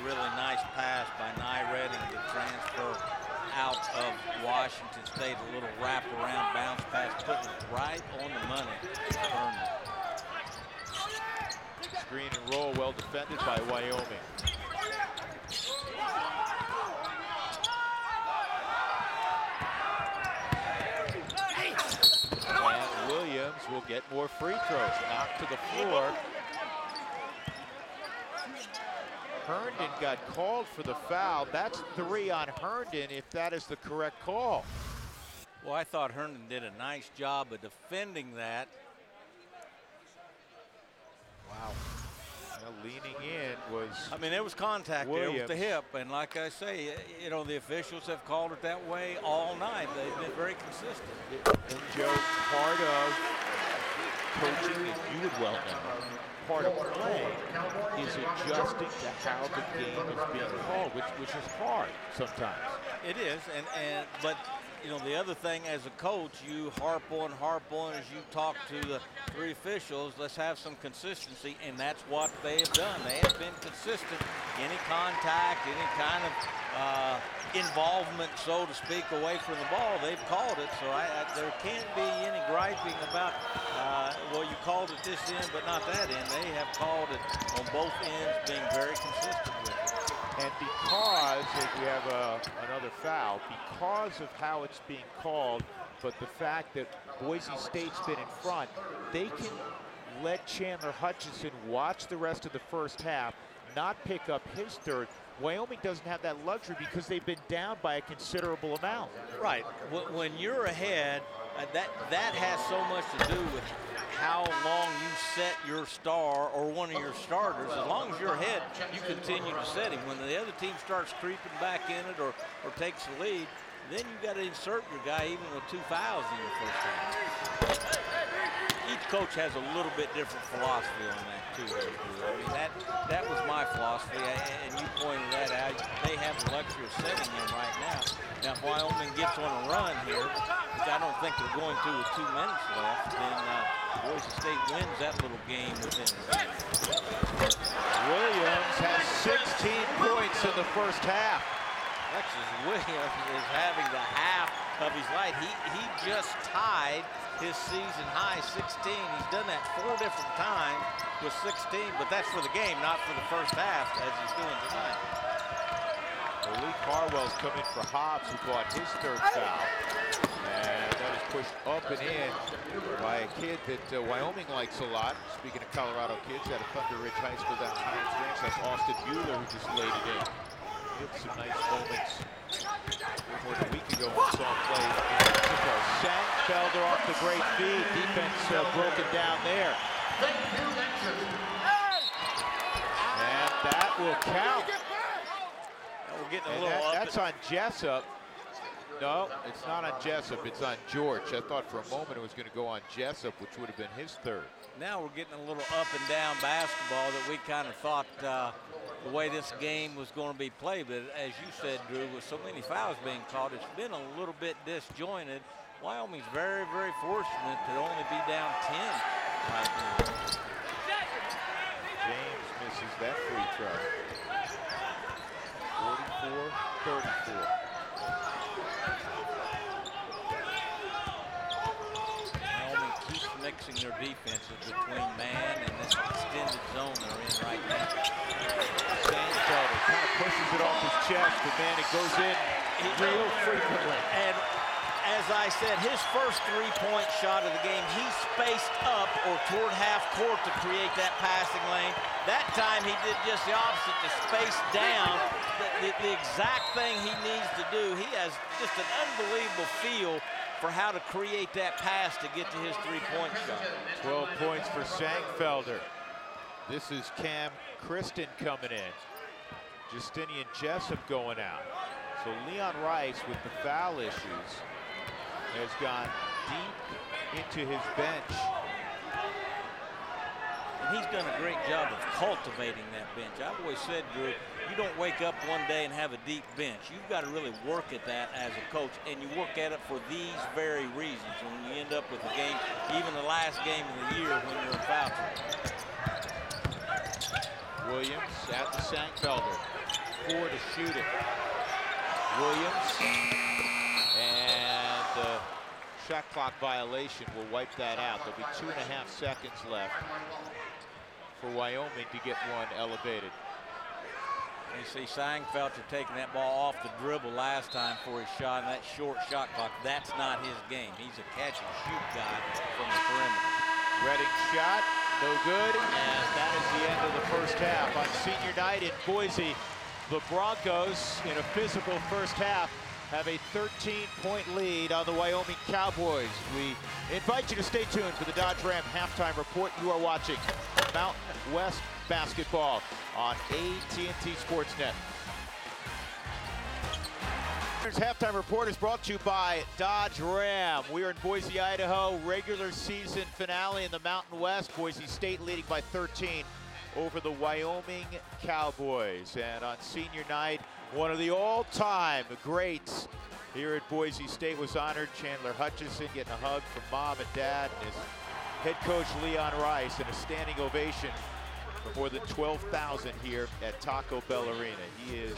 [SPEAKER 2] really nice pass by Nye Redding to transfer out of Washington State. A little wrap-around bounce pass, putting it right on the money. Herndon.
[SPEAKER 1] Screen and roll, well defended by Wyoming. And Williams will get more free throws. Knocked to the floor. Herndon got called for the foul. That's 3 on Herndon, if that is the correct call.
[SPEAKER 2] Well, I thought Herndon did a nice job of defending that.
[SPEAKER 1] Wow. Well, leaning in was
[SPEAKER 2] I mean, there was contact
[SPEAKER 1] Williams.
[SPEAKER 2] there with the hip, and like I say, you know, the officials have called it that way all night. They've been very consistent.
[SPEAKER 1] And Joe, part of coaching, as you would well know, part of playing is adjusting to how the game is being called, which is hard sometimes.
[SPEAKER 2] It is, but you know, the other thing as a coach, you harp on as you talk to the three officials, let's have some consistency, and that's what they have done. They have been consistent. Any contact, any kind of involvement, so to speak, away from the ball, they've called it. So there can't be any griping about, well, you called it this end, but not that end. They have called it on both ends, being very consistent with it.
[SPEAKER 1] And because, if we have another foul, because of how it's being called, but the fact that Boise State's been in front, they can let Chandler Hutchinson watch the rest of the first half, not pick up his third. Wyoming doesn't have that luxury because they've been down by a considerable amount.
[SPEAKER 2] Right. When you're ahead, that has so much to do with how long you set your star or one of your starters. As long as you're ahead, you continue to set him. When the other team starts creeping back in it or takes the lead, then you got to insert your guy even with 2 fouls in your first half. Each coach has a little bit different philosophy on that too. I mean, that was my philosophy, and you pointed that out. They have the luxury of setting him right now. Now, if Wyoming gets on a run here, which I don't think they're going to with 2 minutes left, then Boise State wins that little game within the game.
[SPEAKER 1] Williams has 16 points in the first half.
[SPEAKER 2] Lexus Williams is having the half of his life. He just tied his season high 16. He's done that 4 different times with 16, but that's for the game, not for the first half, as he's doing tonight.
[SPEAKER 1] Lee Carwell's come in for Hobbs, who caught his 3rd foul. And that was pushed up and in by a kid that Wyoming likes a lot. Speaking of Colorado kids, out of Thunder Ridge High School down in Highlands Ranch, that's Austin Bueller, who just laid it in. He had some nice moments more than a week ago when we saw him play in Mexico. Sangfelder off the great feed. Defense broken down there. And that will count.
[SPEAKER 2] We're getting a little up.
[SPEAKER 1] That's on Jessup. No, it's not on Jessup. It's on George. I thought for a moment it was going to go on Jessup, which would have been his 3rd.
[SPEAKER 2] Now we're getting a little up and down basketball that we kind of thought the way this game was going to be played. But as you said, Drew, with so many fouls being called, it's been a little bit disjointed. Wyoming's very, very fortunate to only be down 10 right now.
[SPEAKER 1] James misses that free throw. 44-34.
[SPEAKER 2] Wyoming keeps mixing their defenses between man and this extended zone they're in right now.
[SPEAKER 1] Sangfelder kind of pushes it off his chest, but man, it goes in real frequently.
[SPEAKER 2] And as I said, his first 3-point shot of the game, he spaced up or toward half court to create that passing lane. That time he did just the opposite, to space down, the exact thing he needs to do. He has just an unbelievable feel for how to create that pass to get to his 3-point shot.
[SPEAKER 1] 12 points for Sangfelder. This is Cam Kristen coming in. Justinian Jessup going out. So Leon Rice, with the foul issues, has gone deep into his bench.
[SPEAKER 2] And he's done a great job of cultivating that bench. I've always said, Drew, you don't wake up one day and have a deep bench. You've got to really work at that as a coach, and you work at it for these very reasons. When you end up with a game, even the last game of the year when you're in foul trouble.
[SPEAKER 1] Williams at the Sangfelder. 4 to shoot it. Williams. And the shot clock violation will wipe that out. There'll be 2.5 seconds left for Wyoming to get one elevated.
[SPEAKER 2] You see Sangfelder taking that ball off the dribble last time for his shot, and that short shot clock, that's not his game. He's a catch and shoot guy from the perimeter.
[SPEAKER 1] Redding shot, no good, and that is the end of the first half. On senior night in Boise, the Broncos, in a physical first half, have a 13-point lead on the Wyoming Cowboys. We invite you to stay tuned for the Dodge Ram halftime report. You are watching Mountain West basketball on AT&T Sportsnet. Halftime report is brought to you by Dodge Ram. We are in Boise, Idaho. Regular season finale in the Mountain West. Boise State leading by 13 over the Wyoming Cowboys. And on senior night, one of the all-time greats here at Boise State was honored. Chandler Hutchinson getting a hug from mom and dad, and his head coach Leon Rice, and a standing ovation for more than 12,000 here at Taco Bell Arena. He is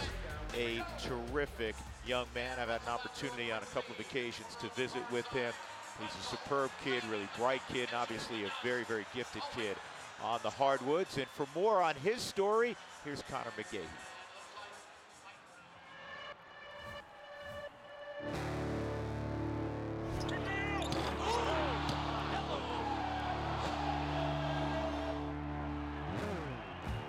[SPEAKER 1] a terrific young man. I've had an opportunity on a couple of occasions to visit with him. He's a superb kid, really bright kid, and obviously a very, very gifted kid on the hardwoods. And for more on his story, here's Connor McGahee.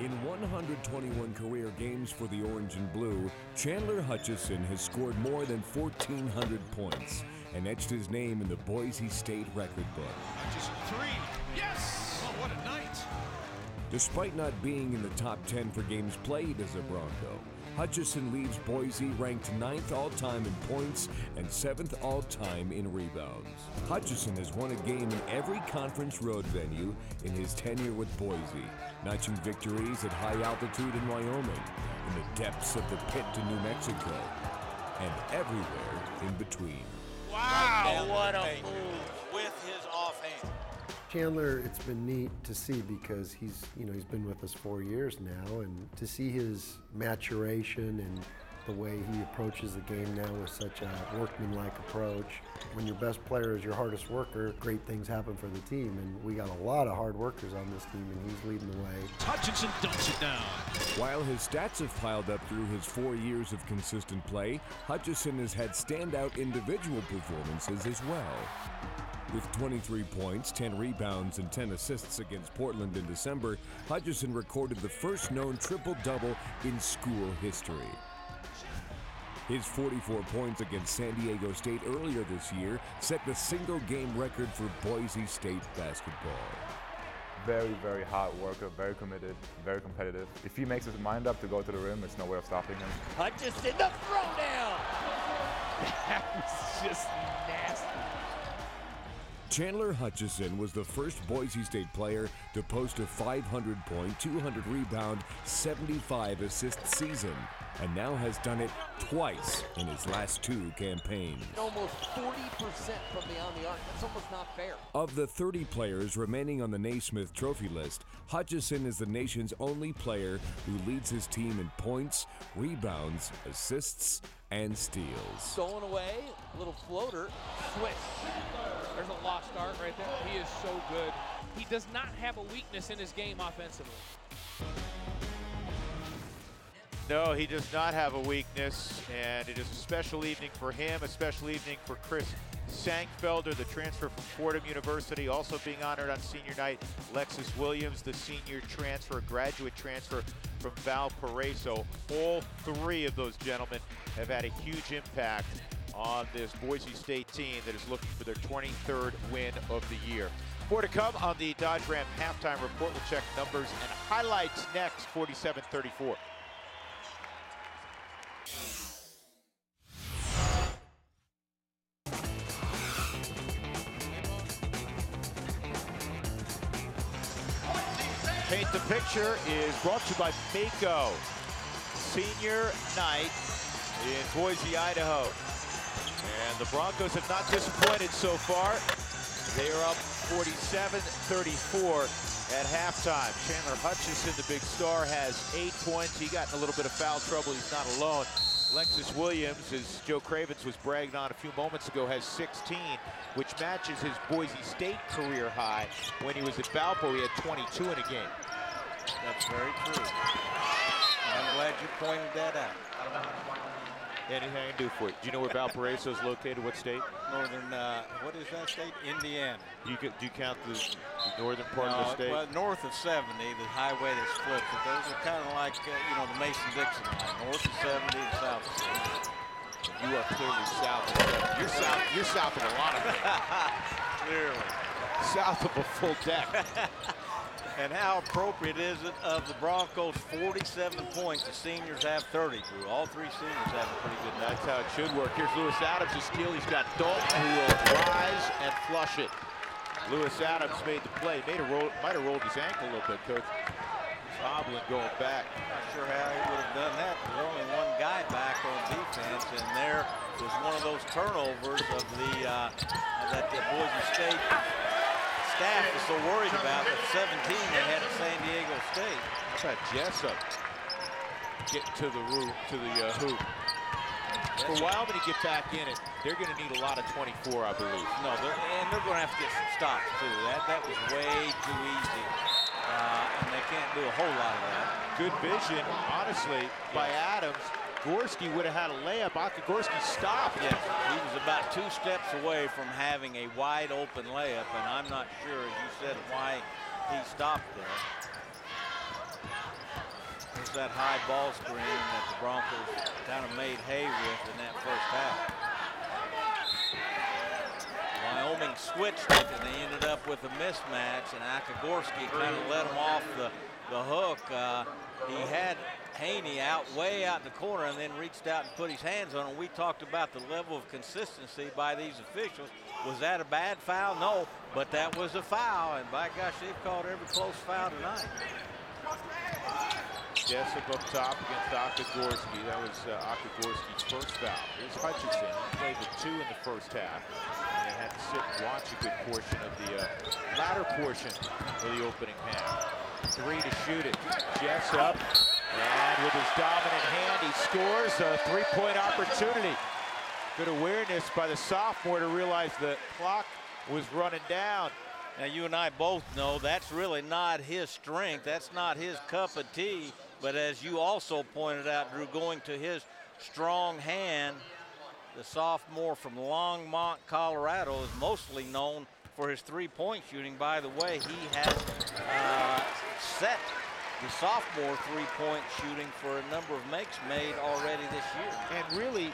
[SPEAKER 4] In 121 career games for the Orange and Blue, Chandler Hutchinson has scored more than 1,400 points and etched his name in the Boise State record book.
[SPEAKER 5] Hutchinson three. Yes! Oh, what a night.
[SPEAKER 4] Despite not being in the top 10 for games played as a Bronco, Hutchinson leaves Boise ranked 9th all-time in points and 7th all-time in rebounds. Hutchinson has won a game in every conference road venue in his tenure with Boise, notching victories at high altitude in Wyoming, in the depths of the pit to New Mexico, and everywhere in between.
[SPEAKER 2] Wow, what a move with his offhand.
[SPEAKER 6] Chandler, it's been neat to see because he's been with us 4 years now, and to see his maturation and the way he approaches the game now with such a workmanlike approach. When your best player is your hardest worker, great things happen for the team, and we got a lot of hard workers on this team, and he's leading the way.
[SPEAKER 5] Hutchinson dumps it down.
[SPEAKER 4] While his stats have piled up through his 4 years of consistent play, Hutchinson has had standout individual performances as well. With 23 points, 10 rebounds, and 10 assists against Portland in December, Hutchinson recorded the first known triple-double in school history. His 44 points against San Diego State earlier this year set the single-game record for Boise State basketball.
[SPEAKER 7] Very, very hard worker, very committed, very competitive. If he makes his mind up to go to the rim, there's no way of stopping him.
[SPEAKER 2] Hutchinson, the throwdown!
[SPEAKER 5] That was just nasty.
[SPEAKER 4] Chandler Hutchinson was the first Boise State player to post a 500-point, 200-rebound, 75-assist season, and now has done it twice in his last 2 campaigns.
[SPEAKER 8] Almost 40% from beyond the arc. That's almost not fair.
[SPEAKER 4] Of the 30 players remaining on the Naismith Trophy list, Hutchinson is the nation's only player who leads his team in points, rebounds, assists, and steals.
[SPEAKER 8] Stolen away, little floater,
[SPEAKER 9] Swish. There's a lost art right there. He is so good. He does not have a weakness in his game offensively.
[SPEAKER 1] No, he does not have a weakness, and it is a special evening for him, a special evening for Chris Sankfelder, the transfer from Fordham University, also being honored on senior night. Lexus Williams, the senior transfer, graduate transfer from Valparaiso. All 3 of those gentlemen have had a huge impact on this Boise State team that is looking for their 23rd win of the year. More to come on the Dodge Ram halftime report. We'll check numbers and highlights next, 47-34. Paint the Picture is brought to you by Mako. Senior night in Boise, Idaho. And the Broncos have not disappointed so far. They are up 47-34 at halftime. Chandler Hutchinson, the big star, has 8 points. He got in a little bit of foul trouble. He's not alone. Lexus Williams, as Joe Cravens was bragging on a few moments ago, has 16, which matches his Boise State career high. When he was at Valpo, he had 22 in a game.
[SPEAKER 2] That's very true. I'm glad you pointed that out.
[SPEAKER 1] Anything I can do for you. Do you know where Valparaiso is located? What state?
[SPEAKER 2] Northern, what is that state? Indiana.
[SPEAKER 1] Do you count the northern part of the state?
[SPEAKER 2] Well, north of 70, the highway that splits it. Those are kind of like, the Mason-Dixon line. North of 70 and south of 70.
[SPEAKER 1] You are clearly south of 70. You're south of a lot of it.
[SPEAKER 2] Clearly.
[SPEAKER 1] South of a full deck.
[SPEAKER 2] And how appropriate is it of the Broncos 47 points? The seniors have 30, Drew. All 3 seniors have a pretty good night.
[SPEAKER 1] That's how it should work. Here's Lewis Adams, a steal. He's got Dalton, who will rise and flush it. Lewis Adams made the play. Might have rolled his ankle a little bit, Coach. He's hobbling going back.
[SPEAKER 2] Not sure how he would have done that. There's only one guy back on defense, and there was one of those turnovers of that the Boise State staff is so worried about. The 17 they had at San Diego State.
[SPEAKER 1] How about Jessup getting to the hoop? For Wyoming to get back in it, they're going to need a lot of 24, I believe.
[SPEAKER 2] No, they're going to have to get some stops too. That was way too easy, and they can't do a whole lot of that.
[SPEAKER 1] Good vision, honestly, by Adams. Gorski would have had a layup. Gorski stopped.
[SPEAKER 2] Yes, he was about 2 steps away from having a wide open layup, and I'm not sure, as you said, why he stopped there. There's that high ball screen that the Broncos kind of made hay with in that first half. Wyoming switched it, and they ended up with a mismatch, and Gorski kind of let him off the hook. He had Haney way out in the corner and then reached out and put his hands on him. We talked about the level of consistency by these officials. Was that a bad foul? No, but that was a foul, and by gosh, they've called every close foul tonight.
[SPEAKER 1] Jessup up top against Gorski. That was Gorski's first foul. Here's Hutchinson. He played with 2 in the first half, and they had to sit and watch a good portion of the latter portion of the opening half. 3 to shoot it. Jessup, and with his dominant hand, he scores a 3-point opportunity. Good awareness by the sophomore to realize the clock was running down.
[SPEAKER 2] Now, you and I both know that's really not his strength. That's not his cup of tea. But as you also pointed out, Drew, going to his strong hand, the sophomore from Longmont, Colorado, is mostly known for his 3-point shooting. By the way, he has set the sophomore 3-point shooting for a number of makes made already this year.
[SPEAKER 1] And really,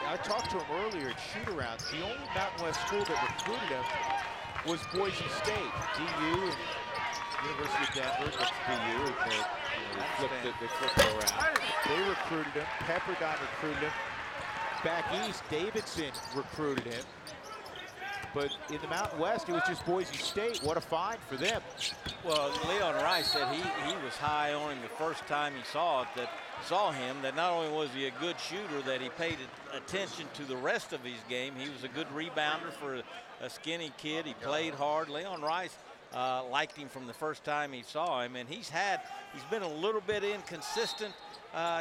[SPEAKER 1] I talked to him earlier at shoot-arounds. The only Mountain West school that recruited him was Boise State. DU and University of Denver, that's DU. They flipped it around. They recruited him. Pepperdine recruited him. Back east, Davidson recruited him. But in the Mountain West, it was just Boise State. What a find for them.
[SPEAKER 2] Well, Leon Rice said he was high on him the first time he saw him, that not only was he a good shooter, that he paid attention to the rest of his game. He was a good rebounder for a skinny kid. He played hard. Leon Rice liked him from the first time he saw him, and he's been a little bit inconsistent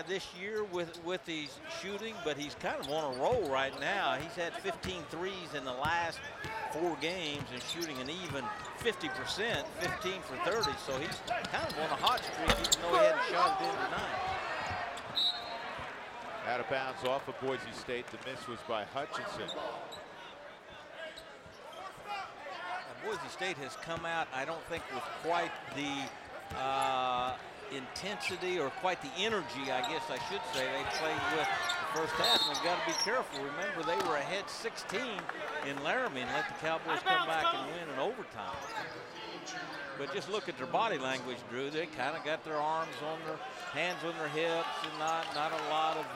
[SPEAKER 2] this year with his shooting, but he's kind of on a roll right now. He's had 15 threes in the last 4 games and shooting an even 50%, 15 for 30. So he's kind of on a hot streak, even though he hadn't shot it in tonight.
[SPEAKER 1] Out of bounds off of Boise State. The miss was by Hutchinson.
[SPEAKER 2] Boise State has come out, I don't think, with quite the intensity or quite the energy, I guess I should say, they played with the first half, and they've got to be careful. Remember, they were ahead 16 in Laramie and let the Cowboys come back and win in overtime. But just look at their body language, Drew. They kind of got their arms on their hands on their hips, and not a lot of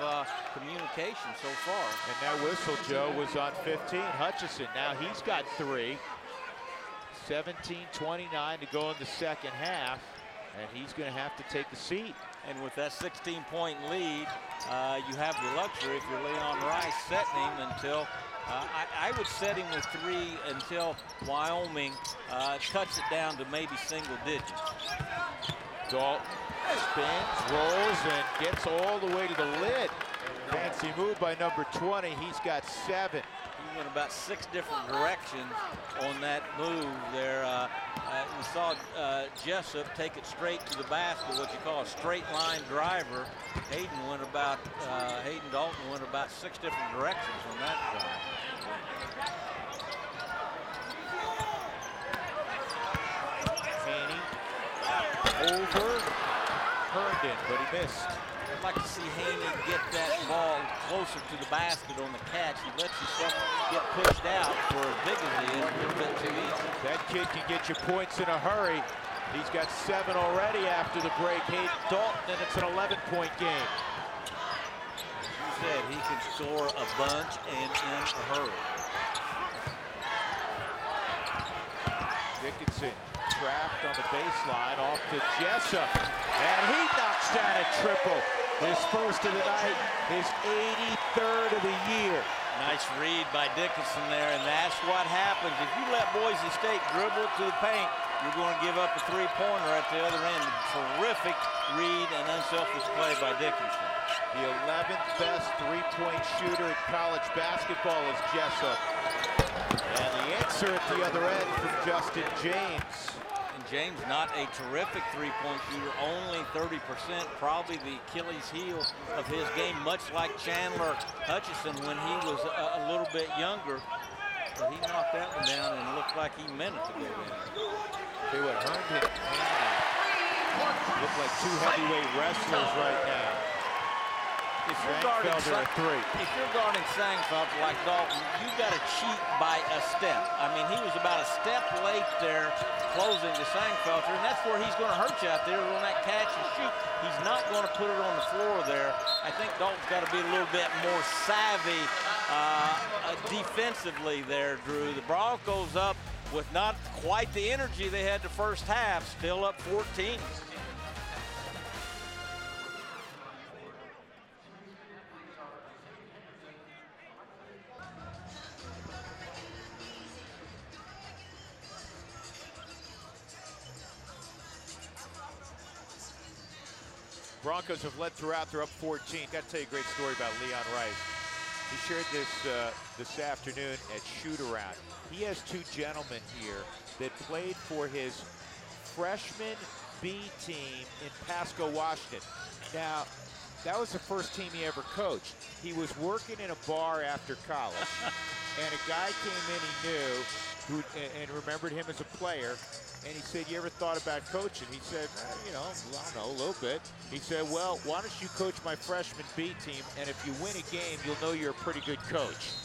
[SPEAKER 2] communication so far.
[SPEAKER 1] And that whistle, Joe, was on 15. Hutchinson, now he's got 3. 17:29 to go in the second half, and he's going to have to take a seat.
[SPEAKER 2] And with that 16-point lead, you have the luxury, if you're Leon Rice, setting him until I would set him with 3 until Wyoming cuts it down to maybe single digits.
[SPEAKER 1] Dalton spins, rolls, and gets all the way to the lid. Fancy move by number 20. He's got 7.
[SPEAKER 2] He went about 6 different directions on that move there. We saw Jessup take it straight to the basket, what you call a straight line driver. Hayden Dalton went about 6 different directions on that drive.
[SPEAKER 1] Haney over Herndon, but he missed.
[SPEAKER 2] I'd like to see Haney get that ball closer to the basket on the catch. He lets himself get pushed out for as big as he is, a little bit too easy.
[SPEAKER 1] That kid can get you points in a hurry. He's got 7 already after the break. Hayden Dalton, and it's an 11-point game.
[SPEAKER 2] You said he can score a bunch and in a hurry.
[SPEAKER 1] Dickinson trapped on the baseline, off to Jessup, and he knocks down a triple. His first of the night, his third of the year.
[SPEAKER 2] Nice read by Dickinson there, and that's what happens. If you let Boise State dribble to the paint, you're going to give up a three-pointer at the other end. Terrific read and unselfish play by Dickinson.
[SPEAKER 1] The 11th best three-point shooter in college basketball is Jessup. And the answer at the other end from Justin James.
[SPEAKER 2] And James, not a terrific three-point shooter, only 30%, probably the Achilles heel of his game, much like Chandler Hutchinson when he was a little bit younger. But he knocked that one down and looked like he meant it to go down.
[SPEAKER 1] See what Herndon and Handy look like two heavyweight wrestlers right now.
[SPEAKER 2] If you're guarding Sangfelder like Dalton, you got to cheat by a step. I mean, he was about a step late there closing to Sangfelder, and that's where he's going to hurt you out there on that catch and shoot. He's not going to put it on the floor there. I think Dalton's got to be a little bit more savvy defensively there, Drew. The Broncos up with not quite the energy they had the first half, still up 14.
[SPEAKER 1] Broncos have led throughout. They're up 14. Got to tell you a great story about Leon Rice. He shared this this afternoon at shoot-around. He has two gentlemen here that played for his freshman B team in Pasco, Washington. Now, that was the first team he ever coached. He was working in a bar after college, and a guy came in he knew and remembered him as a player. And he said, "You ever thought about coaching?" He said, "You know, I don't know, a little bit." He said, "Well, why don't you coach my freshman B team, and if you win a game, you'll know you're a pretty good coach."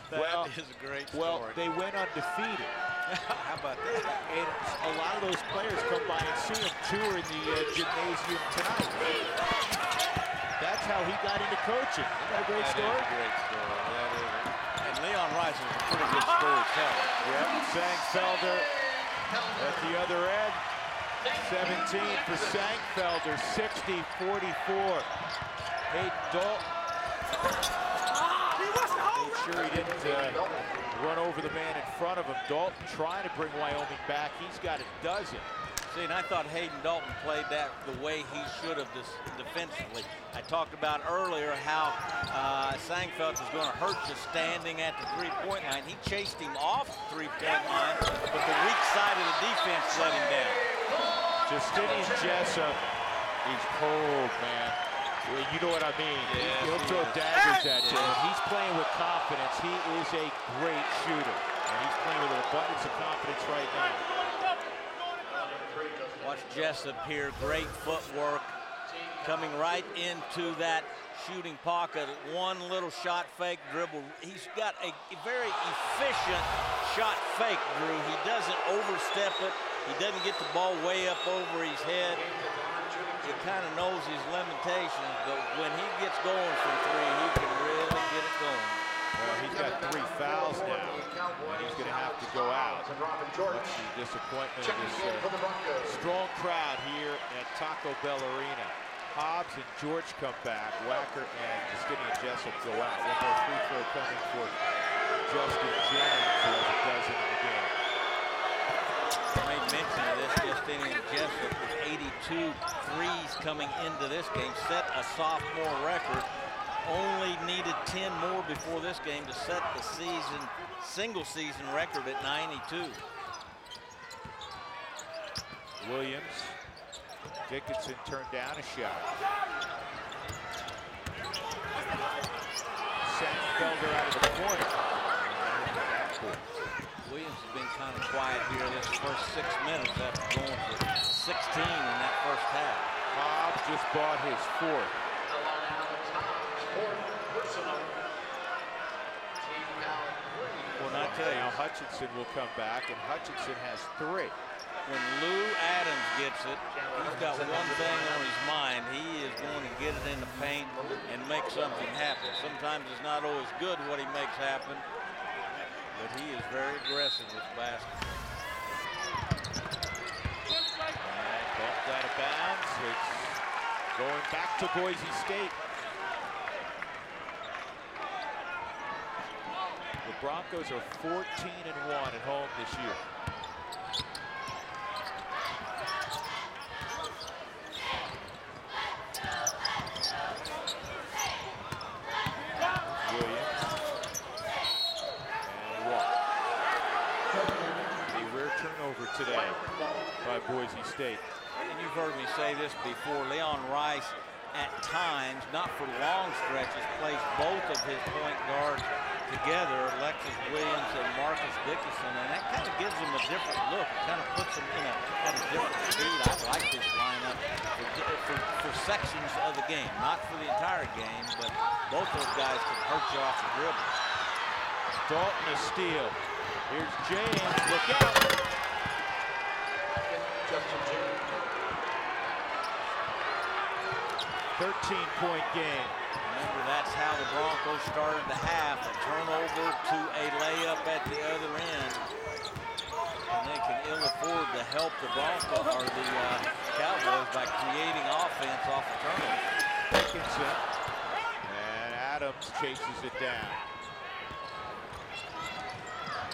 [SPEAKER 2] That is a great story.
[SPEAKER 1] Well, they went undefeated.
[SPEAKER 2] How about that?
[SPEAKER 1] And a lot of those players come by and see him. Two are in the gymnasium tonight. That's how he got into coaching. Isn't that a great story?
[SPEAKER 2] That is a great story. That is. And Leon Rice is a pretty good storyteller.
[SPEAKER 1] Yep, Sangfelder at the other end. 17 for Sangfelder, 60-44. Hayden Dalton. Made sure he didn't run over the man in front of him. Dalton trying to bring Wyoming back. He's got a dozen.
[SPEAKER 2] See, and I thought Hayden Dalton played that the way he should have defensively. I talked about earlier how Sangfelder was going to hurt you standing at the three-point line. He chased him off the three-point line, but the weak side of the defense let him down.
[SPEAKER 1] Justinian Jessup, he's cold, man. You know what I mean.
[SPEAKER 2] Yes,
[SPEAKER 1] He'll throw daggers at you. He's playing with confidence. He is a great shooter, and he's playing with an abundance of confidence right now.
[SPEAKER 2] Watch Jessup here, great footwork, coming right into that shooting pocket. One little shot fake dribble. He's got a very efficient shot fake, Drew. He doesn't overstep it. He doesn't get the ball way up over his head. He kind of knows his limitations, but when he gets going from three, he can really get it going.
[SPEAKER 1] Well, he's got 3 fouls now, and he's going to have to go out. Let's see, disappointment of this strong crowd here at Taco Bell Arena. Hobbs and George come back. Wacker and Justinian Jessup go out. One more free throw coming for Justin James, who has a dozen in the game.
[SPEAKER 2] I made mention of this. Justinian Jessup with 82 threes coming into this game, set a sophomore record. Only needed 10 more before this game to set the single season record at 92.
[SPEAKER 1] Williams. Dickinson turned down a shot. Sangfelder out of the corner.
[SPEAKER 2] Williams has been kind of quiet here this first 6 minutes after going for 16 in that first half.
[SPEAKER 1] Hobbs just bought his 4th.
[SPEAKER 2] Well, I tell you,
[SPEAKER 1] now Hutchinson will come back, and Hutchinson has 3.
[SPEAKER 2] When Lou Adams gets it, he's got one thing on his mind. He is going to get it in the paint and make something happen. Sometimes it's not always good what he makes happen, but he is very aggressive with the basket.
[SPEAKER 1] And bumped out of bounds. It's going back to Boise State. Broncos are 14-1 at home this year. Williams. And a walk. A rare turnover today by Boise State.
[SPEAKER 2] And you've heard me say this before, Leon Rice at times, not for long stretches, plays both of his point guards together, Lexus Williams and Marcus Dickinson, and that kind of gives them a different look. It kind of puts them in at a different speed. I like this lineup for sections of the game, not for the entire game, but both those guys can hurt you off the dribble.
[SPEAKER 1] Dalton a steal. Here's James, look out. 13-point game.
[SPEAKER 2] Remember, that's how the Broncos started the half, a turnover to a layup at the other end. And they can ill afford to help the Broncos or the Cowboys by creating offense off the turnover.
[SPEAKER 1] Dickinson. And Adams chases it down.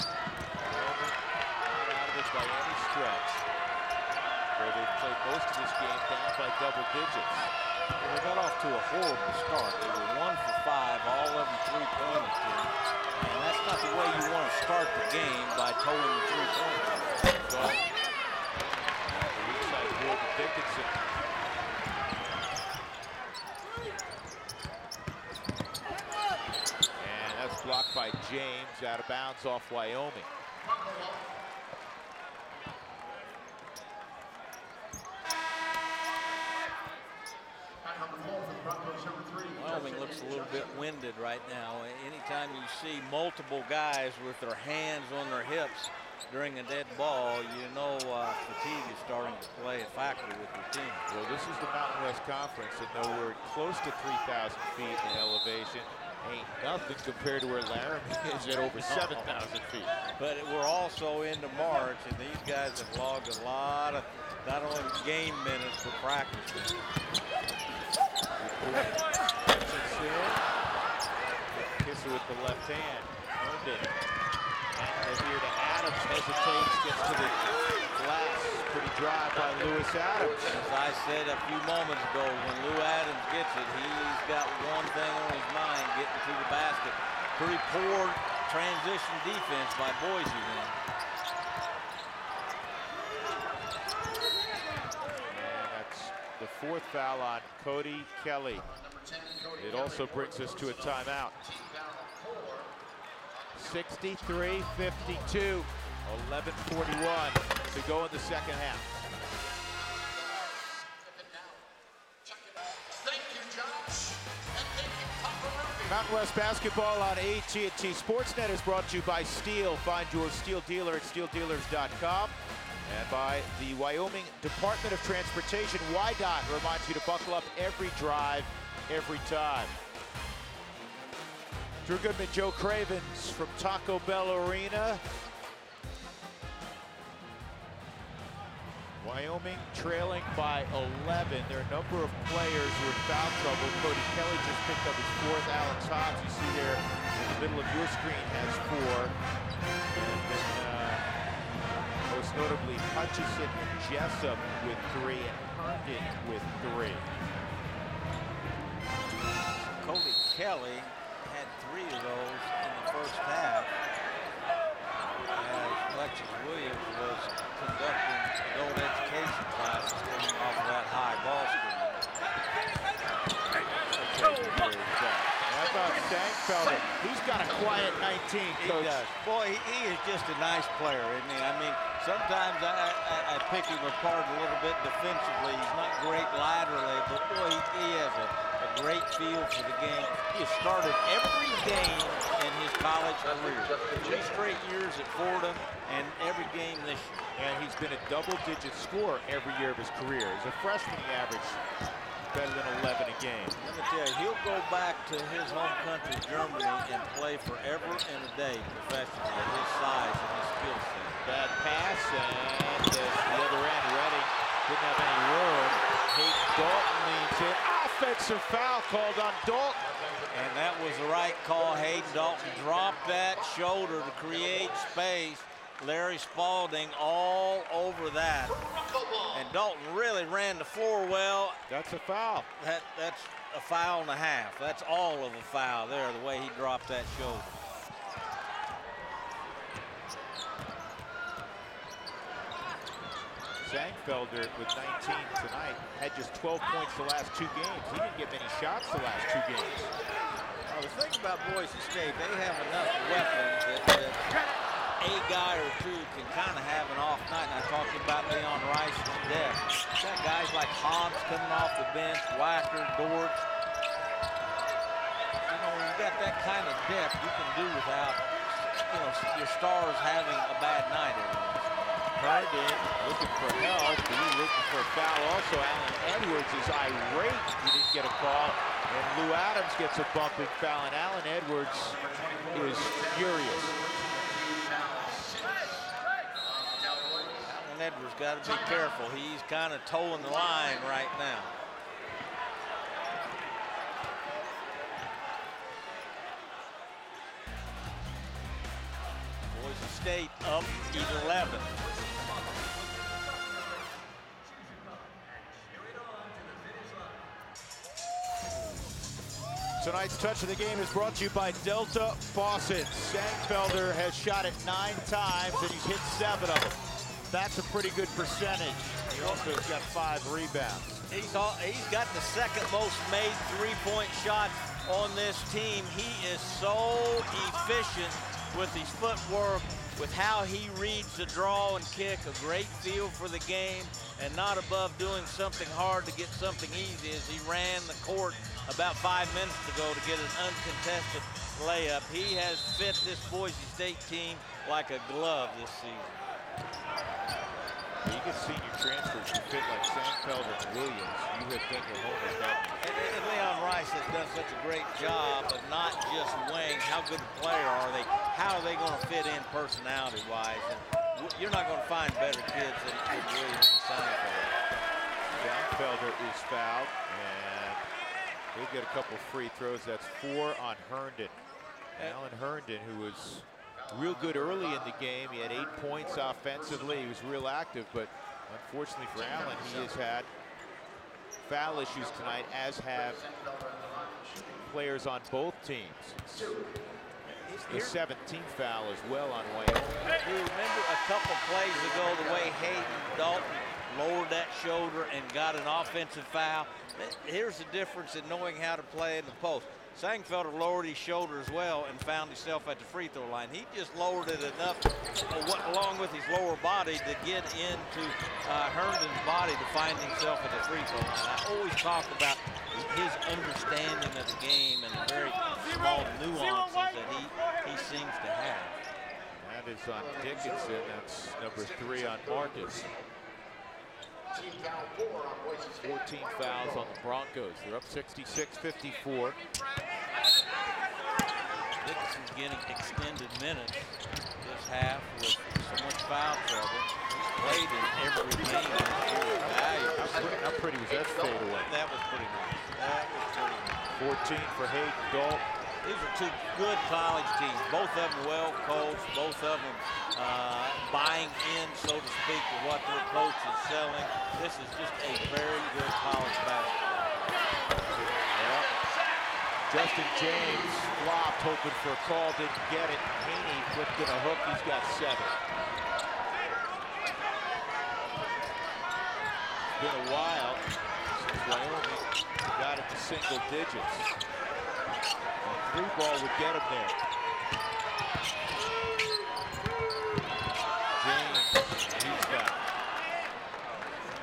[SPEAKER 1] Not out of it by any stretch. Where they've played most of this game down by double digits.
[SPEAKER 2] Well, they got off to a horrible start. They were 1 for 5, all of them three-pointers. And that's not the way you want to start the game, by towing the three-pointers.
[SPEAKER 1] The weak side ball to Dickinson. And that's blocked by James, out of bounds off Wyoming.
[SPEAKER 2] Wyoming looks a little bit winded right now. Anytime you see multiple guys with their hands on their hips during a dead ball, you know fatigue is starting to play a factor with your team.
[SPEAKER 1] Well, this is the Mountain West Conference, and though we're close to 3,000 feet in elevation, ain't nothing compared to where Laramie is at over 7,000 feet.
[SPEAKER 2] But we're also into March, and these guys have logged a lot of not only game minutes, but practice minutes.
[SPEAKER 1] Kisser with the left hand, earned it. And here to Adams, hesitates, gets to the glass. Pretty dry by Lewis Adams.
[SPEAKER 2] As I said a few moments ago, when Lou Adams gets it, he's got one thing on his mind, getting to the basket. Pretty poor transition defense by Boise then.
[SPEAKER 1] And that's the 4th foul on Cody Kelly. It also brings us to a timeout. 63-52, 11:41 to go in the second half. Mountain West basketball on AT&T Sportsnet is brought to you by Steel. Find your Steel dealer at steeldealers.com. And by the Wyoming Department of Transportation. WYDOT reminds you to buckle up every drive, every time. Drew Goodman, Joe Cravens from Taco Bell Arena. Wyoming trailing by 11. There are a number of players who are in foul trouble. Cody Kelly just picked up his 4th. Alex Hobbs, you see there in the middle of your screen, has 4. And then most notably Hutchinson and Jessup with 3 and Herndon with 3.
[SPEAKER 2] Cody Kelly had 3 of those in the first half as Lexus Williams was conducting adult education classes coming off of that high ball screen.
[SPEAKER 1] How about Sangfelder? He's got a quiet 19, Coach.
[SPEAKER 2] He does. Boy, he is just a nice player, isn't he? I mean, sometimes I pick him apart a little bit defensively. He's not great laterally, but boy, he has a great feel for the game. He has started every game in his college career. 3 straight years at Fordham and every game this year.
[SPEAKER 1] And he's been a double-digit scorer every year of his career. As a freshman, he averaged better than 11 a game.
[SPEAKER 2] Let me tell you, he'll go back to his home country, Germany, and play forever and a day professionally at his size and his skill set.
[SPEAKER 1] Bad pass, and the other end, Redding didn't have any room. Hayden Dalton leans in. Off offensive foul called on Dalton.
[SPEAKER 2] And that was the right call. Hayden Dalton dropped that shoulder to create space. Larry Spalding all over that. And Dalton really ran the floor well.
[SPEAKER 1] That's a foul.
[SPEAKER 2] That's a foul and a half. That's all of a foul there, the way he dropped that shoulder.
[SPEAKER 1] Sangfelder with 19 tonight had just 12 points the last 2 games. He didn't get many shots the last 2 games.
[SPEAKER 2] Well, the thing about Boise State, they have enough weapons that a guy or two can kind of have an off night. And I talked about Leon Rice's depth. You've got guys like Hobbs coming off the bench, Wacker, Dortch. You know, when you've got that kind of depth, you can do without, you know, your stars having a bad night every once in a while.
[SPEAKER 1] Herndon looking for help. He's looking for a foul. Also, Allen Edwards is irate. He didn't get a call. And Lou Adams gets a bumping foul. And Allen Edwards is furious.
[SPEAKER 2] Allen Edwards got to be careful. He's kind of towing the line right now. Boise State up 11.
[SPEAKER 1] Tonight's touch of the game is brought to you by Delta Faucets. Sangfelder has shot it 9 times and he's hit 7 of them. That's a pretty good percentage. He also has got 5 rebounds.
[SPEAKER 2] He's got the second most made three-point shots on this team. He is so efficient with his footwork, with how he reads the draw and kick. A great feel for the game, and not above doing something hard to get something easy, as he ran the court about 5 minutes ago to get an uncontested layup. He has fit this Boise State team like a glove this season.
[SPEAKER 1] You get senior transfers who fit like Sangfelder and Williams. You would think at home with that.
[SPEAKER 2] And Leon Rice has done such a great job of not just weighing how good a player are they, how are they going to fit in personality-wise. And you're not going to find better kids than Williams and Sangfelder.
[SPEAKER 1] Sangfelder is fouled, and he'll get a couple free throws. That's 4 on Herndon. Alan Herndon, who was real good early in the game. He had 8 points offensively. He was real active, but unfortunately for Allen, he has had foul issues tonight, as have players on both teams. The 17th foul as well on Wyoming.
[SPEAKER 2] You remember a couple plays ago the way Hayden Dalton lowered that shoulder and got an offensive foul? Here's the difference in knowing how to play in the post. Sangfelder lowered his shoulder as well and found himself at the free throw line. He just lowered it enough, along with his lower body, to get into Herndon's body to find himself at the free throw line. I always talk about his understanding of the game and the very small nuances that he seems to have.
[SPEAKER 1] That is on Dickinson. That's number 3 on Marcus. 14 fouls on the Broncos. They're up 66-54.
[SPEAKER 2] Dickinson's getting extended minutes this half with so much foul trouble. He's played in every game.
[SPEAKER 1] How pretty was that fadeaway?
[SPEAKER 2] That was pretty nice. That was pretty nice.
[SPEAKER 1] 14 for Hayden Dalton.
[SPEAKER 2] These are 2 good college teams. Both of them well coached. Both of them buying in, so to speak, to what their coach is selling. This is just a very good college basketball.
[SPEAKER 1] Yeah. Justin James flopped, hoping for a call, didn't get it. Haney flipped in a hook. He's got 7. It's been a while since Wyoming got into single digits. A 3-ball would get him there. He's back.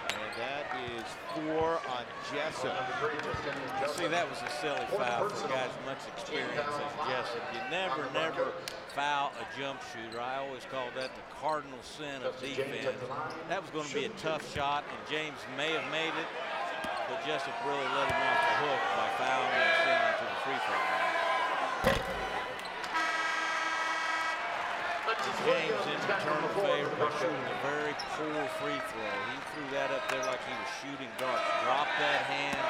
[SPEAKER 1] And that is 4 on Jessup.
[SPEAKER 2] See, that was a silly foul for guys with much experience as Jessup. You never foul a jump shooter. I always call that the cardinal sin of defense. That was going to be a tough shot, and James may have made it, but Jessup really let him off the hook by fouling and sending him to the free throw line. James in return favor by shooting a very poor free throw. He threw that up there like he was shooting darts. Dropped that hand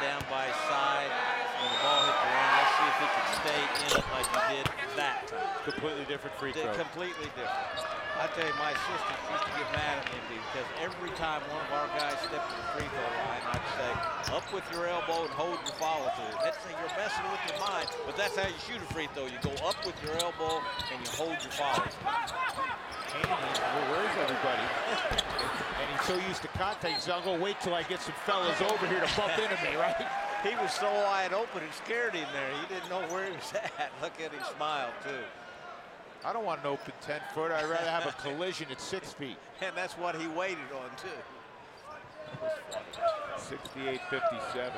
[SPEAKER 2] down by his side. When the ball hit the rim, let's see if he could stay in it like he did that time.
[SPEAKER 1] Completely different free throw.
[SPEAKER 2] Completely different. I tell you, my assistant used to get mad at me because every time one of our guys stepped to the free throw line, I'd say, up with your elbow and hold your follow through. That's you're messing with your mind, but that's how you shoot a free throw. You go up with your elbow and you hold your follow through.
[SPEAKER 1] Well, where's everybody? And he's so used to contact, he said, I'll go wait till I get some fellas over here to bump into me, right?
[SPEAKER 2] He was so wide open, it scared him there. He didn't know where he was at. Look at him smile, too.
[SPEAKER 1] I don't want an open 10-footer. I'd rather have a collision at 6 feet.
[SPEAKER 2] And that's what he waited on, too.
[SPEAKER 1] 68-57.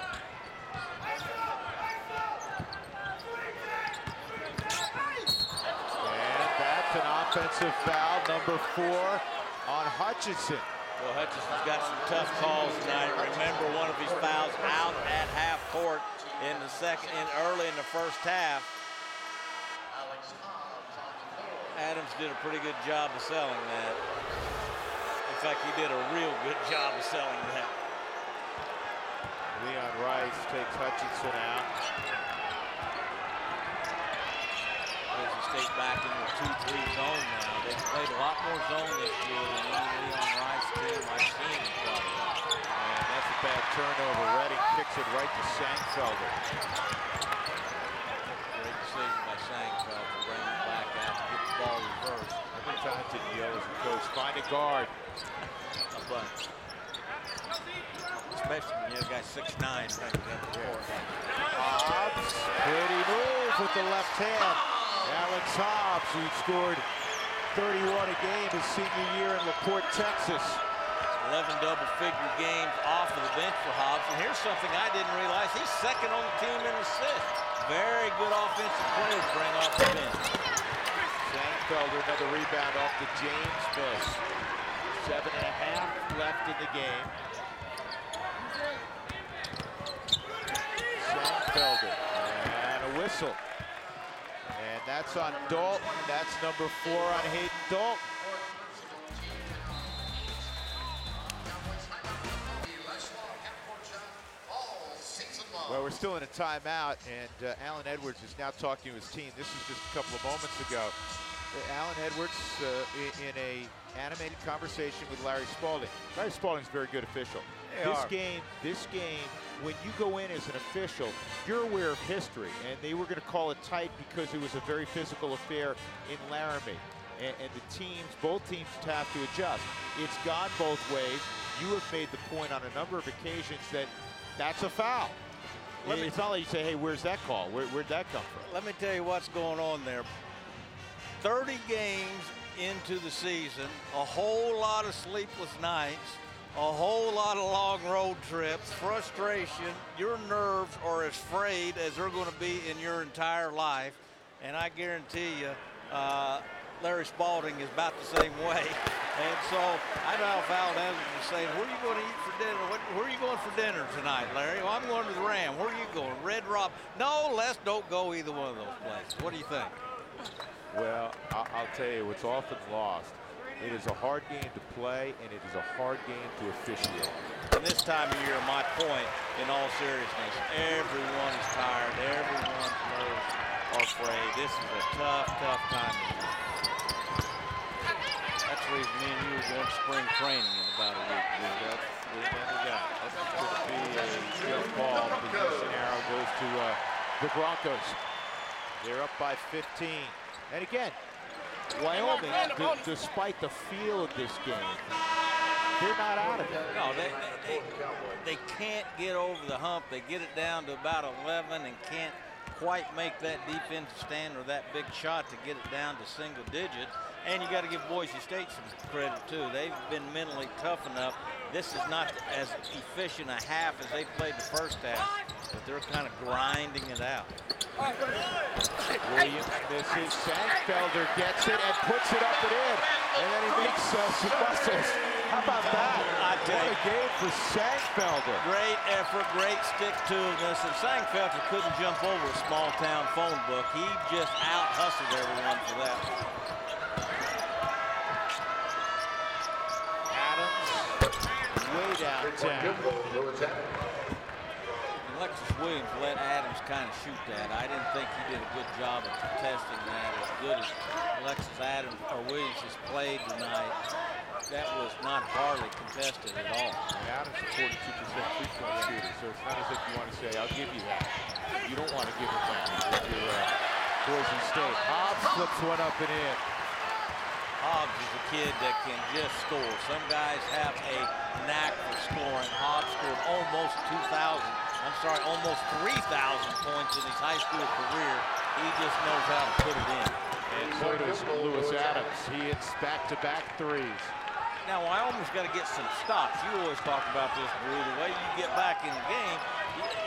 [SPEAKER 1] And that's an offensive foul, number 4 on Hutchinson.
[SPEAKER 2] Well, Hutchinson's got some tough calls tonight. Remember one of his fouls out at half court in the early in the first half. Adams did a pretty good job of selling that. In fact, he did a real good job of selling that.
[SPEAKER 1] Leon Rice takes Hutchinson out.
[SPEAKER 2] Boise State back in the 2-3 zone now. They've played a lot more zone this year than any Leon Rice team I've seen.
[SPEAKER 1] And that's a bad turnover. Redding kicks it right to Sangfelder.
[SPEAKER 2] Great decision by Sangfelder to bring it back out to get the ball reversed.
[SPEAKER 1] How many times did he yell as a coach, find a guard?
[SPEAKER 2] A bunch. Especially when you've got 6'9" right there the court.
[SPEAKER 1] Hobbs, pretty move with the left hand. Alex Hobbs, who scored 31 a game his senior year in LaPorte, Texas.
[SPEAKER 2] 11 double-figure games off of the bench for Hobbs. And here's something I didn't realize. He's second on the team in assists. Very good offensive play to bring off the bench.
[SPEAKER 1] Sangfelder, another rebound off the James miss. 7.5 left in the game. Sangfelder, and a whistle. And that's on Dalton. That's number 4 on Hayden Dalton. Well, we're still in a timeout, and Alan Edwards is now talking to his team. This is just a couple of moments ago. Alan Edwards in a animated conversation with Larry Spalding. Larry Spalding's a very good official. This game, when you go in as an official, you're aware of history, and they were going to call it tight because it was a very physical affair in Laramie. And the teams, both teams have to adjust. It's gone both ways. You have made the point on a number of occasions that that's a foul. It's not like you say, hey, where's that call? Where'd that come from?
[SPEAKER 2] Let me tell you what's going on there. 30 games into the season, a whole lot of sleepless nights, a whole lot of long road trips, frustration. Your nerves are as frayed as they're going to be in your entire life. And I guarantee you, Larry Spalding is about the same way. And so I know how Val Evans was saying, where are you going to eat for dinner? Where are you going for dinner tonight, Larry? Well, I'm going to the Ram. Where are you going? Red Rob. No, Les, don't go either one of those places. What do you think?
[SPEAKER 1] Well, I'll tell you, what's often lost, it is a hard game to play, and it is a hard game to officiate.
[SPEAKER 2] And this time of year, my point, in all seriousness, everyone is tired. Everyone's nerves are frayed. This is a tough, tough time of year. That's the reason me and you are going to spring training in about a week.
[SPEAKER 1] That's going to be a jump ball. Position arrow goes to the Broncos. They're up by 15. And again, Wyoming, despite the feel of this game, they're not out of it.
[SPEAKER 2] No, they can't get over the hump. They get it down to about 11 and can't quite make that defensive stand or that big shot to get it down to single digits. And you got to give Boise State some credit too. They've been mentally tough enough. This is not as efficient a half as they played the first half, but they're kind of grinding it out.
[SPEAKER 1] This is Sangfelder gets it and puts it up and in. And then he makes some muscles. How about that? What a game for Sangfelder.
[SPEAKER 2] Great effort, great stick-to-itiveness. And Sangfelder couldn't jump over a small-town phone book. He just out-hustled everyone for that.
[SPEAKER 1] downtown.
[SPEAKER 2] Lexus Williams let Adams kind of shoot that. I didn't think he did a good job of contesting that. As good as Williams has played tonight, that was not hardly contested at all.
[SPEAKER 1] Adams is 42% three-point shooter, so it's not as if you want to say, I'll give you that. You don't want to give it back if you're Boise State. Hobbs flips one up and in.
[SPEAKER 2] Hobbs is a kid that can just score. Some guys have a knack for scoring. Hobbs scored almost 3,000 points in his high school career. He just knows how to put it in.
[SPEAKER 1] And so does Lewis Adams. He hits back-to-back threes.
[SPEAKER 2] Now, Wyoming's got to get some stops. You always talk about this, Drew. The way you get back in the game,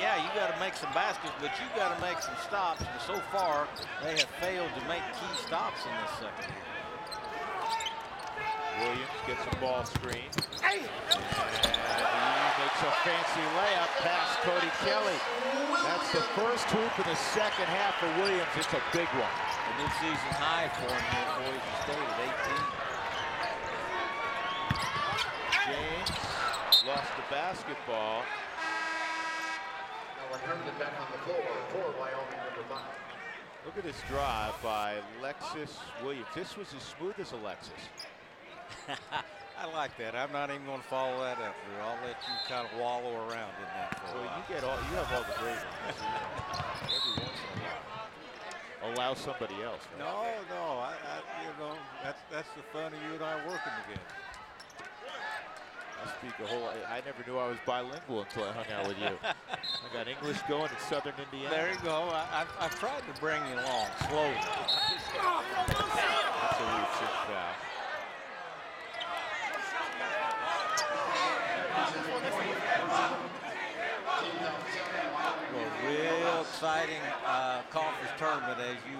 [SPEAKER 2] yeah, you got to make some baskets, but you got to make some stops. And so far, they have failed to make key stops in this second half.
[SPEAKER 1] Williams gets a ball screen. And he makes a fancy layup past Cody Kelly. That's the first hoop in the second half for Williams. It's a big one.
[SPEAKER 2] A mid-season high for him here at Boise State at 18.
[SPEAKER 1] James lost the basketball.
[SPEAKER 10] Now Herndon back on the floor for Wyoming, number 5.
[SPEAKER 1] Look at this drive by Lexus Williams. This was as smooth as a Lexus.
[SPEAKER 2] I like that. I'm not even going to follow that up, Drew. I'll let you kind of wallow around in that for a while.
[SPEAKER 1] You have all the great ones. Every once in a while. Allow somebody else. Right?
[SPEAKER 2] No, you know, that's the fun of you and I working together.
[SPEAKER 1] I never knew I was bilingual until I hung out with you. I got English going in Southern Indiana.
[SPEAKER 2] There you go. I've tried to bring you along slowly.
[SPEAKER 1] That's a weird foul.
[SPEAKER 2] Well, real exciting conference tournament, as you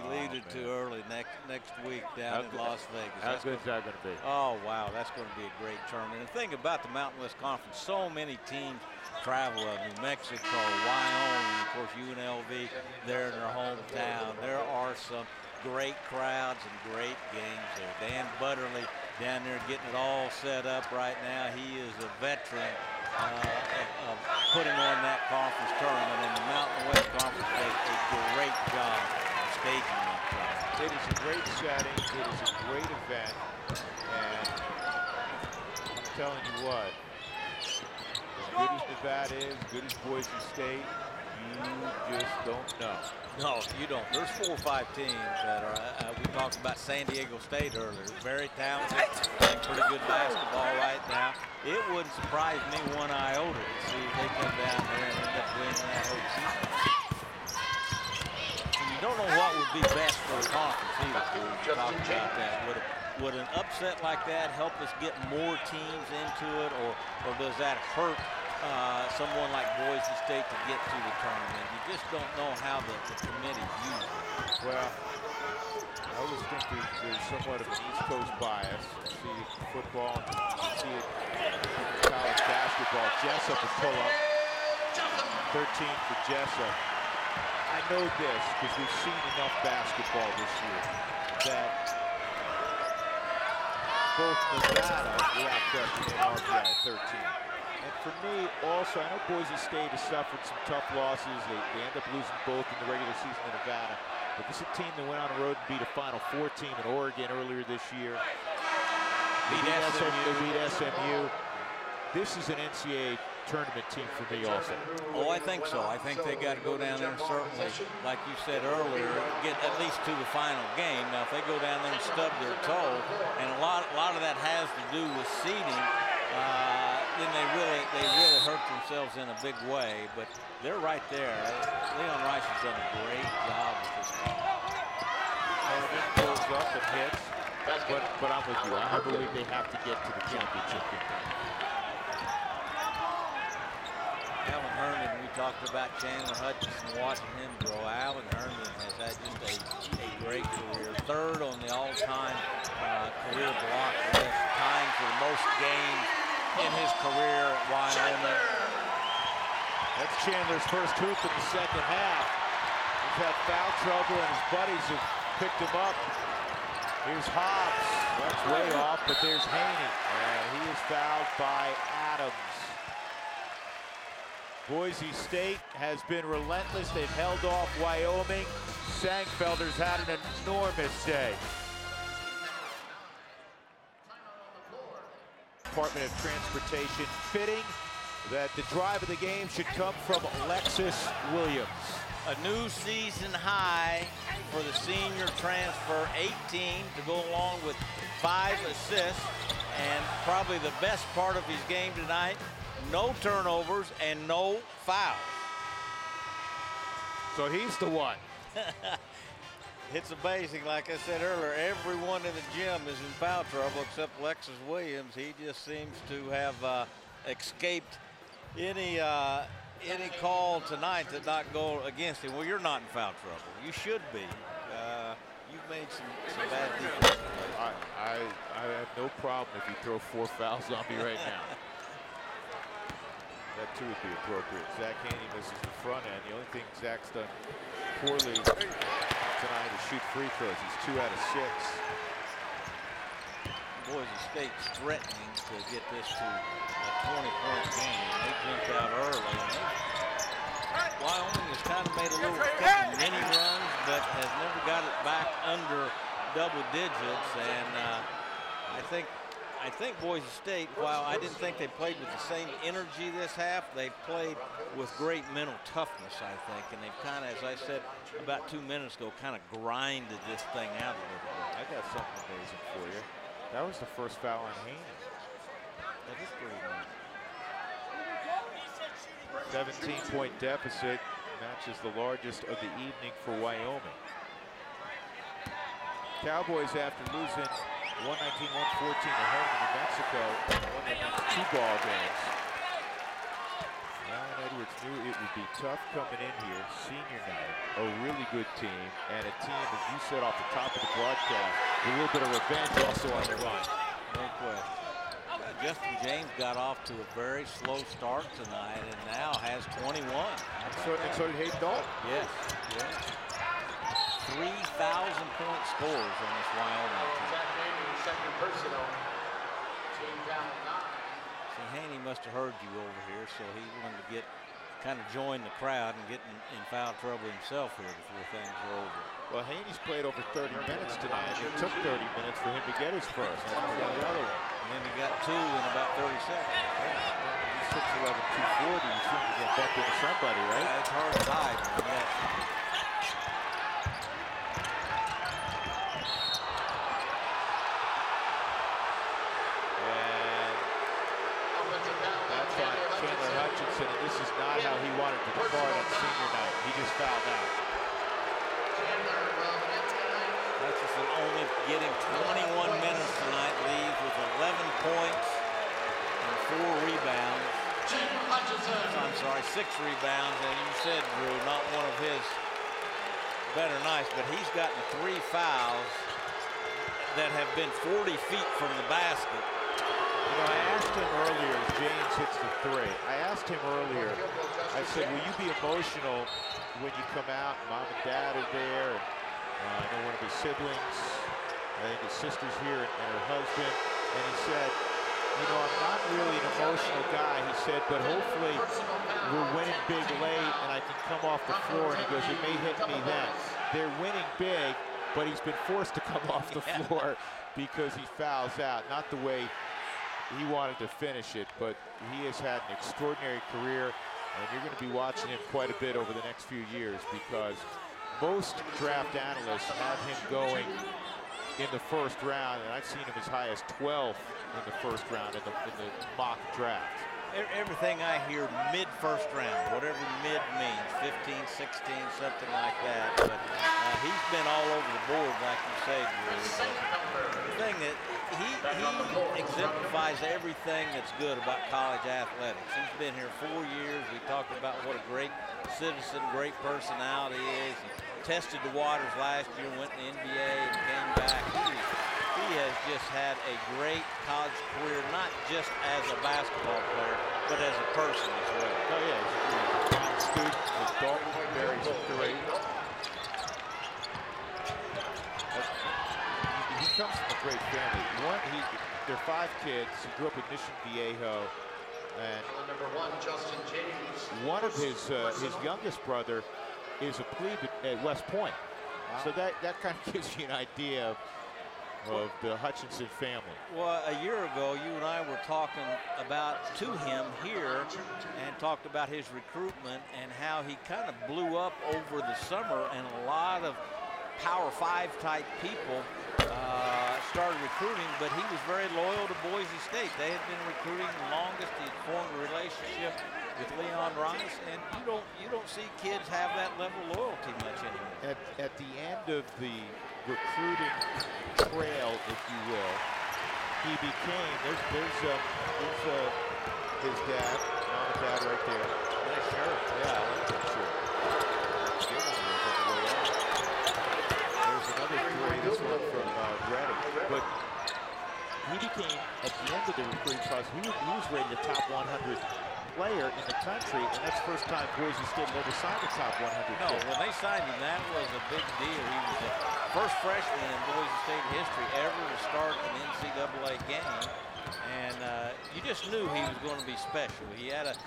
[SPEAKER 2] alluded to early, next week down in Las Vegas.
[SPEAKER 1] How good is that going to be?
[SPEAKER 2] Oh, wow, that's going to be a great tournament. And the thing about the Mountain West Conference, so many teams travel up. New Mexico, Wyoming, of course, UNLV, they're in their hometown. There are some great crowds and great games there. Dan Butterly down there getting it all set up right now. He is a veteran of putting on that conference tournament, and the Mountain West Conference does a great job of staging that tournament.
[SPEAKER 1] It is a great setting. It is a great event, and I'm telling you what, as good as Nevada is, as good as Boise State, you just don't know.
[SPEAKER 2] No, you don't. There's 4 or 5 teams that are, we talked about San Diego State earlier, very talented, playing pretty good basketball right now. It wouldn't surprise me one iota to see if they come down there and end up winning that whole season. And you don't know what would be best for the conference either. We talked about that. Would an upset like that help us get more teams into it, or does that hurt someone like Boise State to get to the tournament? You just don't know how the committee views it.
[SPEAKER 1] Well, I always think there's somewhat of an East Coast bias. You see it in football, you see it in college basketball. Jessup will pull up. 13 for Jessup. I know this because we've seen enough basketball this year that both Nevada wrapped up in RPI 13. And for me, also, I know Boise State has suffered some tough losses. They end up losing both in the regular season in Nevada. But this is a team that went on the road and beat a Final Four team in Oregon earlier this year. They beat SMU. This is an NCAA tournament team for me also.
[SPEAKER 2] Oh, I think so. I think they got to go down there and certainly, like you said earlier, get at least to the final game. Now, if they go down there and stub their toe, and a lot of that has to do with seeding, then they really hurt themselves in a big way. But they're right there. Leon Rice has done a great job with this team.
[SPEAKER 1] Herndon pulls up and hits, but I'm with you. I believe they have to get to the championship game.
[SPEAKER 2] Alan Herndon, we talked about Chandler Hutchinson, watching him grow. Alan Herndon has had just a great career. 3rd on the all-time career block list, tying for the most games in his career at Wyoming.
[SPEAKER 1] That's Chandler's first hoop in the second half. He's had foul trouble, and his buddies have picked him up. Here's Hobbs. That's way off, but there's Haney. And he is fouled by Adams. Boise State has been relentless. They've held off Wyoming. Sangfelder's had an enormous day. Department of Transportation fitting that the drive of the game should come from Lexus Williams.
[SPEAKER 2] A new season high for the senior transfer, 18 to go along with 5 assists, and probably the best part of his game tonight, no turnovers and no fouls.
[SPEAKER 1] So he's the one.
[SPEAKER 2] It's amazing, like I said earlier, everyone in the gym is in foul trouble except Lexus Williams. He just seems to have escaped any call tonight that not go against him. Well, you're not in foul trouble. You should be. You've made some bad defense.
[SPEAKER 1] I have no problem if you throw 4 fouls on me right now. That too would be appropriate. Zach Haney misses the front end. The only thing Zach's done poorly tonight is shoot free throws. He's 2 out of 6.
[SPEAKER 2] Boise State's threatening to get this to a 20-point game. They jumped out early. Wyoming has kind of made a little mini runs, but has never got it back under double digits. And I think Boise State, while I didn't think they played with the same energy this half, they've played with great mental toughness, I think. And they've kind of, as I said about 2 minutes ago, kind of grinded this thing out a little bit.
[SPEAKER 1] I got something amazing for you. That was the first foul on Haney.
[SPEAKER 2] That is pretty nice.
[SPEAKER 1] 17-point deficit matches the largest of the evening for Wyoming. Cowboys, after losing 119-114 at home to New Mexico, won their next 2 ball games. Alan Edwards knew it would be tough coming in here, senior night, a really good team, and a team, as you said off the top of the broadcast, a little bit of revenge also on the run.
[SPEAKER 2] No question. Justin James got off to a very slow start tonight and now has 21.
[SPEAKER 1] And so did Hayden Dalton.
[SPEAKER 2] Yes. 3,000-point scores on this Wyoming team.
[SPEAKER 10] Second personal. Team foul 9.
[SPEAKER 2] See, Haney must have heard you over here, so he wanted to kind of join the crowd and get in foul trouble himself here before things are over.
[SPEAKER 1] Well, Haney's played over 30 minutes tonight. It took 30 minutes for him to get his first. That's the other one.
[SPEAKER 2] And then he got 2 in about 30 seconds.
[SPEAKER 1] He's 6'11", 240. He's trying to get bumped into somebody, right?
[SPEAKER 2] It's hard to hide. Yes.
[SPEAKER 1] That's on Chandler Hutchinson, and this is not how he wanted to depart on senior night. He just fouled out.
[SPEAKER 2] Hutchinson only getting 21 minutes tonight, leaves with 11 points and 4 rebounds. I'm sorry, 6 rebounds, and you said, Drew, not one of his better nights, but he's gotten 3 fouls that have been 40 feet from the basket.
[SPEAKER 1] You know, I asked him earlier as James hits the 3. I asked him earlier, I said, will you be emotional when you come out? Mom and Dad are there. I know one of his siblings, I think his sister's here, and her husband. And he said, you know, I'm not really an emotional guy. He said, but hopefully we're winning big late and I can come off the floor. And he goes, it may hit me then. They're winning big, but he's been forced to come off the floor because he fouls out. Not the way he wanted to finish it, but he has had an extraordinary career, and you're going to be watching him quite a bit over the next few years because most draft analysts have him going in the first round, and I've seen him as high as 12th in the first round in the mock draft.
[SPEAKER 2] Everything I hear mid-first round, whatever mid means, 15, 16, something like that. But he's been all over the board, like you say, Drew. The thing that he exemplifies everything that's good about college athletics. He's been here 4 years. We talked about what a great citizen, great personality is. He tested the waters last year, went to the NBA and came back. He has just had a great college career, not just as a basketball player, but as a person as well.
[SPEAKER 1] Oh yeah, he's a student with Dalton Berry's 3. He kids. He grew up in Mission Viejo, and
[SPEAKER 10] Number 1, Justin James.
[SPEAKER 1] one of his youngest brother is a plebe at West Point. So that kind of gives you an idea of the Hutchinson family.
[SPEAKER 2] Well, a year ago, you and I were talking to him here and talked about his recruitment and how he kind of blew up over the summer, and a lot of Power 5 type people started recruiting, but he was very loyal to Boise State. They had been recruiting the longest. He had formed a relationship with Leon Rice, and you don't see kids have that level of loyalty much anymore.
[SPEAKER 1] At the end of the recruiting trail, if you will, he became there's his dad, mom and dad right there.
[SPEAKER 2] Nice shirt.
[SPEAKER 1] Yeah, I like that shirt. There's another three. This one from Redding, but he became at the end of the recruiting process. He was rated a top 100 player in the country, and that's the first time Boise State had ever signed a top 100
[SPEAKER 2] No,
[SPEAKER 1] player.
[SPEAKER 2] when they signed him, that was a big deal. He was the first freshman in Boise State history ever to start an NCAA game, and you just knew he was going to be special. He had a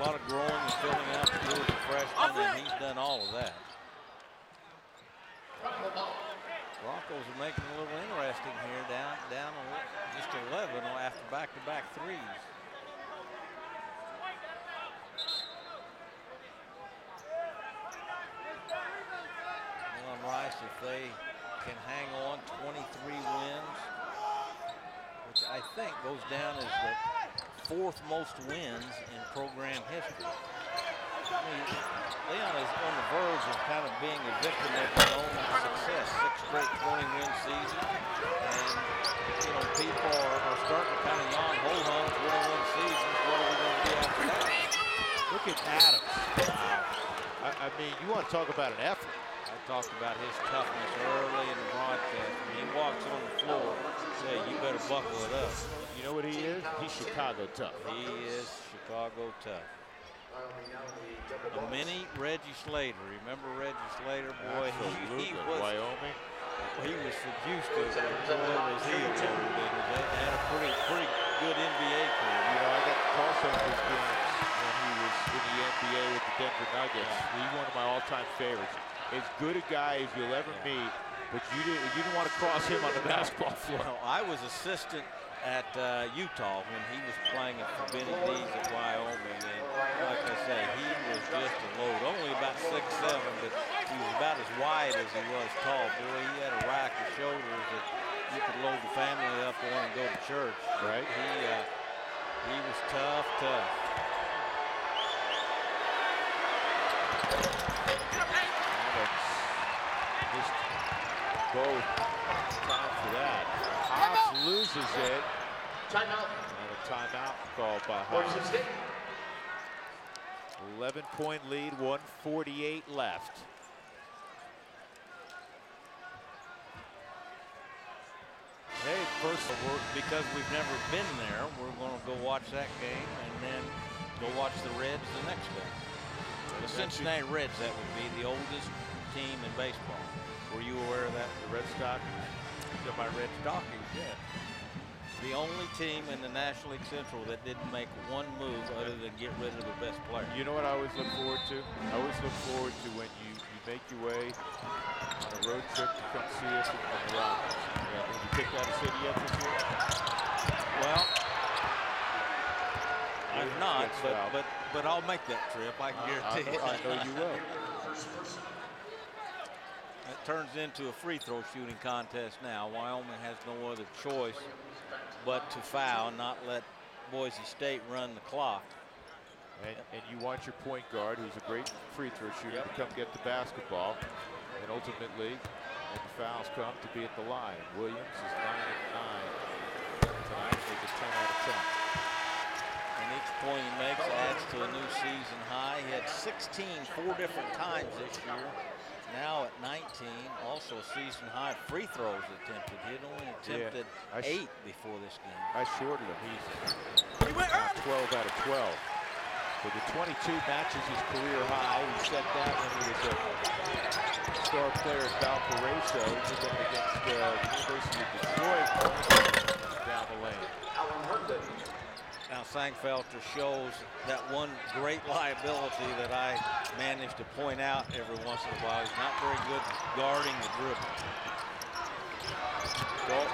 [SPEAKER 2] lot of growing and filling out to do as a freshman, and he's done all of that. Broncos are making it a little interesting here, down just 11 after back-to-back threes. Rice, if they can hang on 23 wins, which I think goes down as the 4th most wins in program history. I mean, Leon is on the verge of kind of being a victim of his own success. 6 straight 20-win seasons, and people are starting to kind of yawn, hold on, 21 seasons. What are we going to do after that?
[SPEAKER 1] Look at Adams. I mean, you want to talk about an effort.
[SPEAKER 2] I talked about his toughness early in the broadcast. When he walks on the floor, say, you better buckle it up.
[SPEAKER 1] You know what he is? He's Chicago tough.
[SPEAKER 2] He is Chicago tough. A mini Reggie Slater. Remember Reggie Slater? Boy, he was
[SPEAKER 1] Wyoming.
[SPEAKER 2] He was from Houston. Boy, was he a load. Had a pretty good NBA career.
[SPEAKER 1] You know, I got to call some of his games when he was in the NBA with the Denver Nuggets. He's one of my all-time favorites. As good a guy as you'll ever meet, but you didn't want to cross him on the basketball floor.
[SPEAKER 2] No, I was assistant at Utah when he was playing at Forbidden Deeds at Wyoming, and like I say, he was just a load. Only about 6'7", but he was about as wide as he was tall. Boy, he had a rack of shoulders that you could load the family up on and go to church.
[SPEAKER 1] Right.
[SPEAKER 2] He was tough.
[SPEAKER 1] Both time for that. Haas loses it.
[SPEAKER 10] Timeout.
[SPEAKER 1] And a timeout called by Haas. 11-point lead, 1:48 left.
[SPEAKER 2] Hey, first of all, because we've never been there, we're going to go watch that game and then go watch the Reds the next game. The Cincinnati Reds, that would be the oldest team in baseball. Were you aware of that?
[SPEAKER 1] The Red Stockings?
[SPEAKER 2] My Red Stockings, yeah. The only team in the National League Central that didn't make one move other than get rid of the best player.
[SPEAKER 1] You know what I always look forward to? I always look forward to when you make your way on a road trip to come see us in the Rockies. Have you picked out a city yet this year?
[SPEAKER 2] Well, I've not, but I'll make that trip. I can guarantee it.
[SPEAKER 1] I know you will.
[SPEAKER 2] It turns into a free throw shooting contest now. Wyoming has no other choice but to foul, not let Boise State run the clock.
[SPEAKER 1] And you want your point guard, who's a great free throw shooter, to come get the basketball. And ultimately, when the fouls come, to be at the line. Williams is 9 of 9 tonight. They get 10 out of 10.
[SPEAKER 2] And each point he makes adds to a new season high. He had 16 4 different times this year. Now at 19, also a season high free throws attempted. He had only attempted 8 before this game.
[SPEAKER 1] I shorted him. He's 12 out of 12. But the 22 matches his career high. He set that when he was a star player at Valparaiso. He did that against the University of Detroit down the lane.
[SPEAKER 2] Now Sangfelter shows that one great liability that I managed to point out every once in a while. He's not very good guarding the dribble.
[SPEAKER 1] Dalton.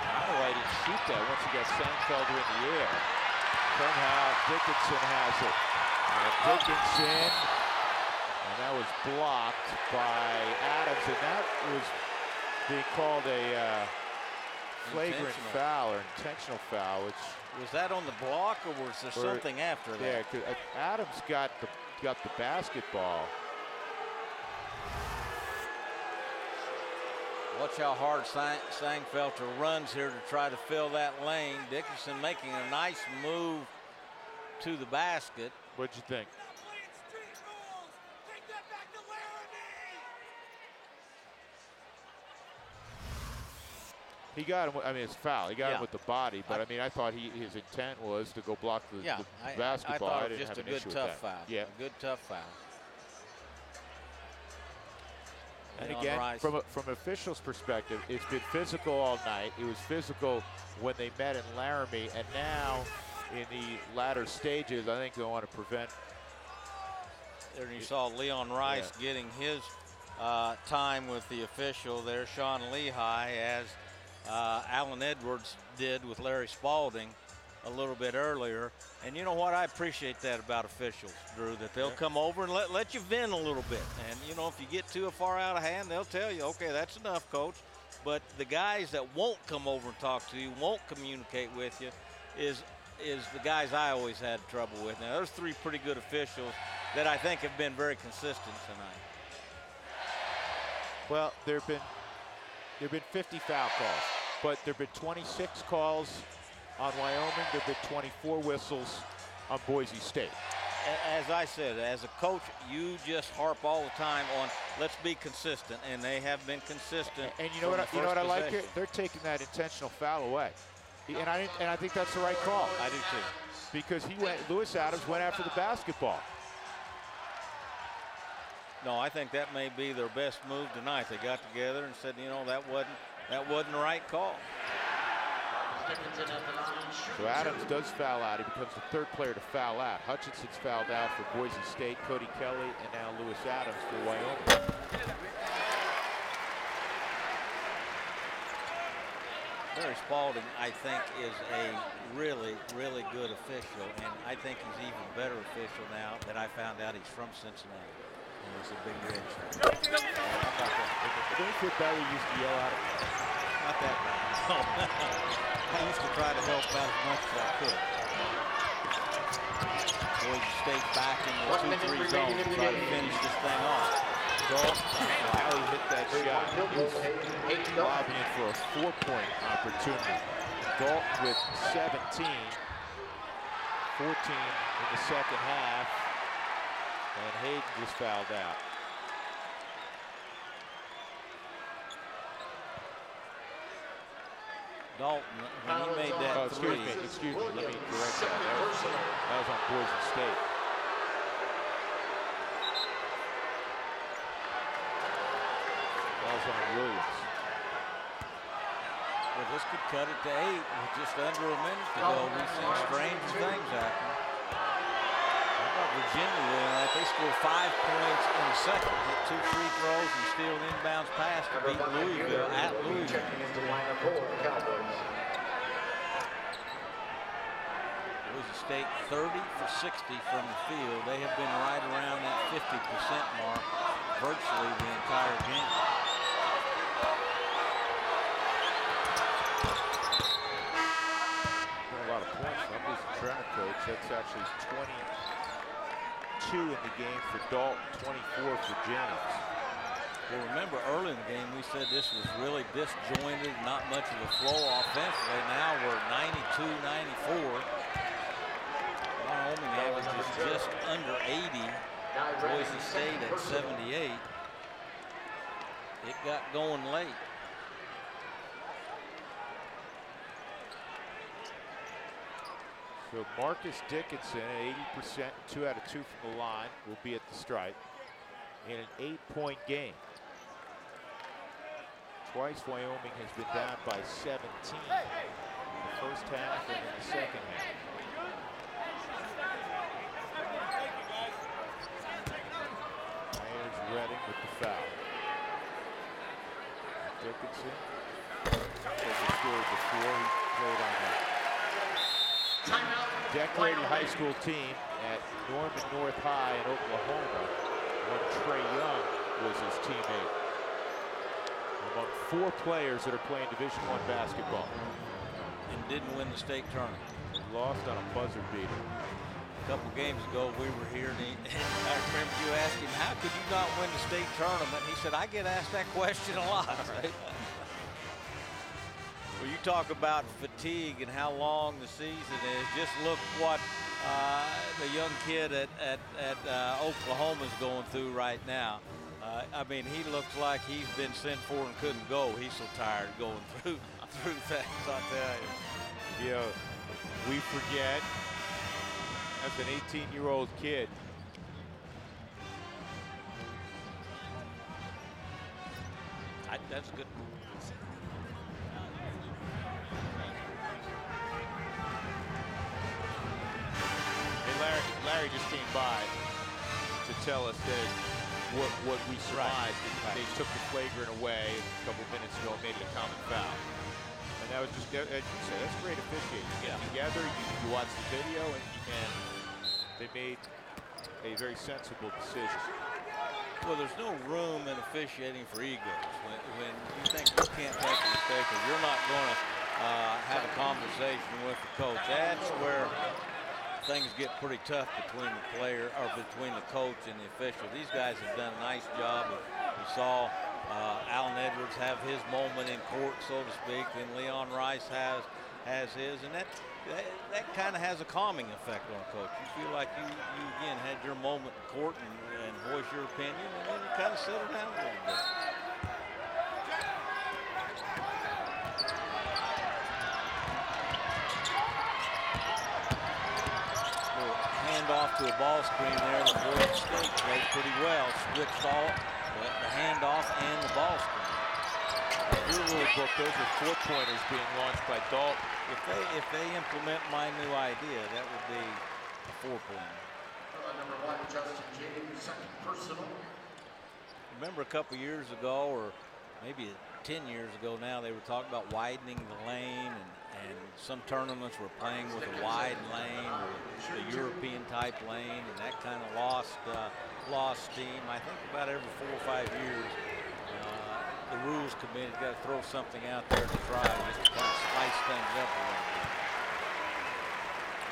[SPEAKER 1] I don't know why he didn't shoot that once he got Sangfelder in the air. Somehow Dickinson has it. And Dickinson, and that was blocked by Adams, and that was being called a flagrant foul or intentional foul. Which
[SPEAKER 2] was that on the block, or was there something after that?
[SPEAKER 1] Yeah, 'cause Adams got the basketball.
[SPEAKER 2] Watch how hard Sangfelter runs here to try to fill that lane. Dickinson making a nice move to the basket.
[SPEAKER 1] What'd you think? He got him. I mean, it's foul. He got him with the body, but I mean, I thought his intent was to go block the basketball.
[SPEAKER 2] I thought it
[SPEAKER 1] didn't
[SPEAKER 2] was just
[SPEAKER 1] have
[SPEAKER 2] a
[SPEAKER 1] an
[SPEAKER 2] good
[SPEAKER 1] issue
[SPEAKER 2] tough
[SPEAKER 1] with that.
[SPEAKER 2] foul.
[SPEAKER 1] Yeah,
[SPEAKER 2] a good tough foul.
[SPEAKER 1] And again, from officials' perspective, it's been physical all night. It was physical when they met in Laramie, and now in the latter stages, I think they want to prevent.
[SPEAKER 2] There you saw Leon Rice getting his time with the official there, Sean Lehigh, as Alan Edwards did with Larry Spalding a little bit earlier. And you know what? I appreciate that about officials, Drew, that they'll come over and let you vent a little bit. And, you know, if you get too far out of hand, they'll tell you, okay, that's enough, coach. But the guys that won't come over and talk to you, won't communicate with you, is the guys I always had trouble with. Now, there's three pretty good officials that I think have been very consistent tonight.
[SPEAKER 1] Well, there've been 50 foul calls, but there've been 26 calls on Wyoming. There've been 24 whistles on Boise State.
[SPEAKER 2] As I said, as a coach, you just harp all the time on let's be consistent, and they have been consistent.
[SPEAKER 1] And you know what I like here? They're taking that intentional foul away, and I think that's the right call.
[SPEAKER 2] I do too.
[SPEAKER 1] Because Lewis Adams went after the basketball.
[SPEAKER 2] No, I think that may be their best move tonight. They got together and said, you know, that wasn't the right call.
[SPEAKER 1] So Adams does foul out. He becomes the third player to foul out. Hutchinson's fouled out for Boise State, Cody Kelly, and now Lewis Adams for Wyoming.
[SPEAKER 2] Barry Spalding, I think, is a really, really good official, and I think he's even better official now that I found out he's from Cincinnati. And he's a big red shirt.
[SPEAKER 1] Don't you feel bad we used to yell at him?
[SPEAKER 2] Not that bad. No. I used to try to help out as much as I could. Boise State back in the 2-3 zone to try to finish this thing off.
[SPEAKER 1] How he hit that shot. He was lobbying for a 4-point opportunity. Dalton with 17, 14 in the second half, and Hayden just fouled out.
[SPEAKER 2] Dalton, when he made that three.
[SPEAKER 1] Excuse me, let me correct that. That was on Boise State. That was on Williams.
[SPEAKER 2] Well, this could cut it to 8 with just under a minute to go. We've seen strange things happen. How about Virginia doing that? They scored 5 points in the second, hit 2 free throws, and steal an inbounds pass to beat Louisville at Louisville. Boise State 30 for 60 from the field. They have been right around that 50% mark virtually the entire game.
[SPEAKER 1] A lot of points. Numbers and track coach. That's actually 22 in the game for Dalton, 24 for James.
[SPEAKER 2] Well, remember early in the game we said this was really disjointed, not much of a flow offensively. Now we're 92-94. Wyoming averages just under 80. Boise State at 78. It got going late.
[SPEAKER 1] So Marcus Dickinson at 80%, 2 out of 2 from the line, will be at the stripe in an 8-point game. Twice Wyoming has been down by 17. the first half and in the second half. There's Redding with the foul. Dickinson has scored before he played on that. Decorated high school team at Norman North High in Oklahoma, when Trey Young was his teammate. Among 4 players that are playing Division I basketball.
[SPEAKER 2] And didn't win the state tournament.
[SPEAKER 1] They lost on a buzzer beater.
[SPEAKER 2] A couple games ago, we were here, and I remember you asked him, how could you not win the state tournament? He said, I get asked that question a lot, right? Well, you talk about fatigue and how long the season is. Just look what the young kid at Oklahoma is going through right now. I mean, he looks like he's been sent for and couldn't go. He's so tired going through things, I'll tell you.
[SPEAKER 1] You know, we forget, as an 18-year-old kid,
[SPEAKER 2] that's good.
[SPEAKER 1] Larry just came by to tell us that what we surmised. They took the flagrant away a couple minutes ago and made it a common foul. And that was just, as you say, that's great officiating. You get together, you watch the video, and they made a very sensible decision.
[SPEAKER 2] Well, there's no room in officiating for egos. When you think you can't make a mistake or you're not going to have a conversation with the coach, that's where things get pretty tough between the player or between the coach and the official. These guys have done a nice job. You saw Allen Edwards have his moment in court, so to speak, and Leon Rice has his, and that kind of has a calming effect on a coach. You feel like you again had your moment in court and voice your opinion, and then you kind of settle down a little bit. Off to a ball screen there. The Boise State played pretty well. Switched all the handoff and the ball screen.
[SPEAKER 1] Your rule book, those are 4-pointers being launched by Dalton.
[SPEAKER 2] If they implement my new idea, that would be a 4-pointer.
[SPEAKER 10] Number 1, Justin James, second personal.
[SPEAKER 2] Remember a couple years ago, or maybe 10 years ago now, they were talking about widening the lane, and some tournaments were playing with a wide lane, or the European type lane, and that kind of lost steam. I think about every 4 or 5 years, the rules committee got to throw something out there to try just to kind of spice things up a little bit.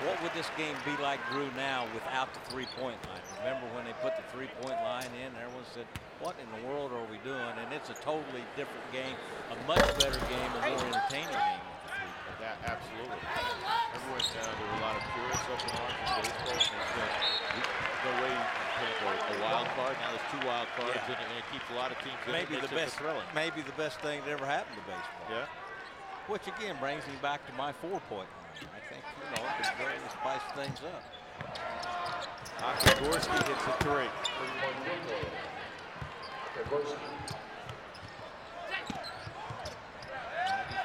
[SPEAKER 2] What would this game be like, Drew, now without the 3-point line? Remember when they put the 3-point line in, everyone said, what in the world are we doing? And it's a totally different game, a much better game, a more entertaining game.
[SPEAKER 1] Yeah, absolutely. Everyone, there were a lot of purists up in Orange in baseball, and they said, no way you can play a wild card. Now there's 2 wild cards, and it keeps a lot of teams in.
[SPEAKER 2] Maybe the best thing that ever happened to baseball.
[SPEAKER 1] Yeah.
[SPEAKER 2] Which again brings me back to my 4-point line. I think, it could really spice things up.
[SPEAKER 1] Gorski hits a 3.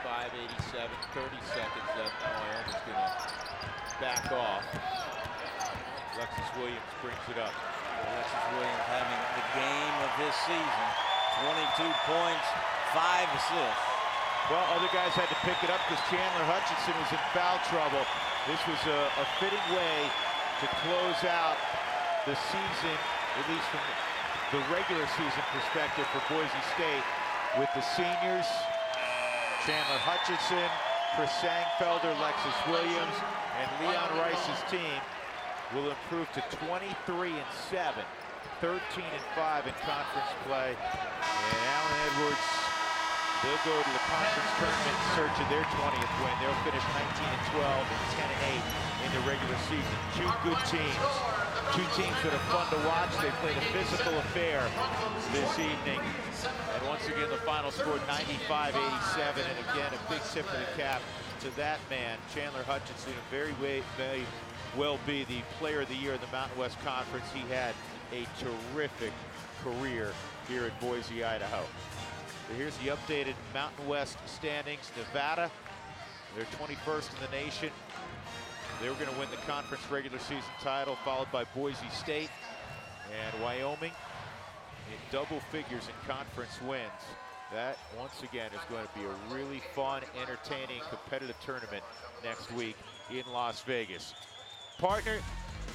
[SPEAKER 1] 95-87, 30 seconds left. Wyomin's going to back off. Lexus Williams brings it up.
[SPEAKER 2] Lexus Williams having the game of his season. 22 points, 5 assists.
[SPEAKER 1] Well, other guys had to pick it up because Chandler Hutchinson was in foul trouble. This was a fitting way to close out the season, at least from the regular season perspective for Boise State, with the seniors, Chandler Hutchinson, Chris Sangfelder, Lexus Williams, and Leon Rice's team will improve to 23-7, 13-5 in conference play. And Allen Edwards, they'll go to the conference tournament in search of their 20th win. They'll finish 19-12 and 10-8 in the regular season. 2 good teams. 2 teams that are fun to watch. They played a physical affair this evening. And once again, the final scored 95-87. And again, a big tip of the cap to that man, Chandler Hutchinson, who very well be the player of the year in the Mountain West Conference. He had a terrific career here at Boise, Idaho. So here's the updated Mountain West standings. Nevada, They're 21st in the nation. They were going to win the conference regular season title, followed by Boise State and Wyoming in double figures in conference wins. That, once again, is going to be a really fun, entertaining, competitive tournament next week in Las Vegas. Partner,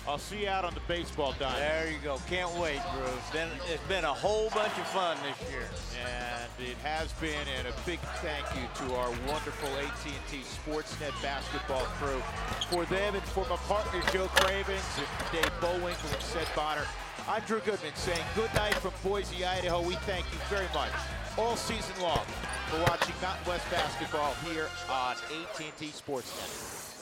[SPEAKER 1] I'll see you out on the baseball diamond.
[SPEAKER 2] There you go. Can't wait, Bruce. It's been a whole bunch of fun this year.
[SPEAKER 1] And it has been, and a big thank you to our wonderful AT&T Sportsnet basketball crew. For them and for my partner, Joe Cravens and Dave Bowinkle and Seth Bonner, I'm Drew Goodman saying good night from Boise, Idaho. We thank you very much all season long for watching Mountain West basketball here on AT&T Sportsnet.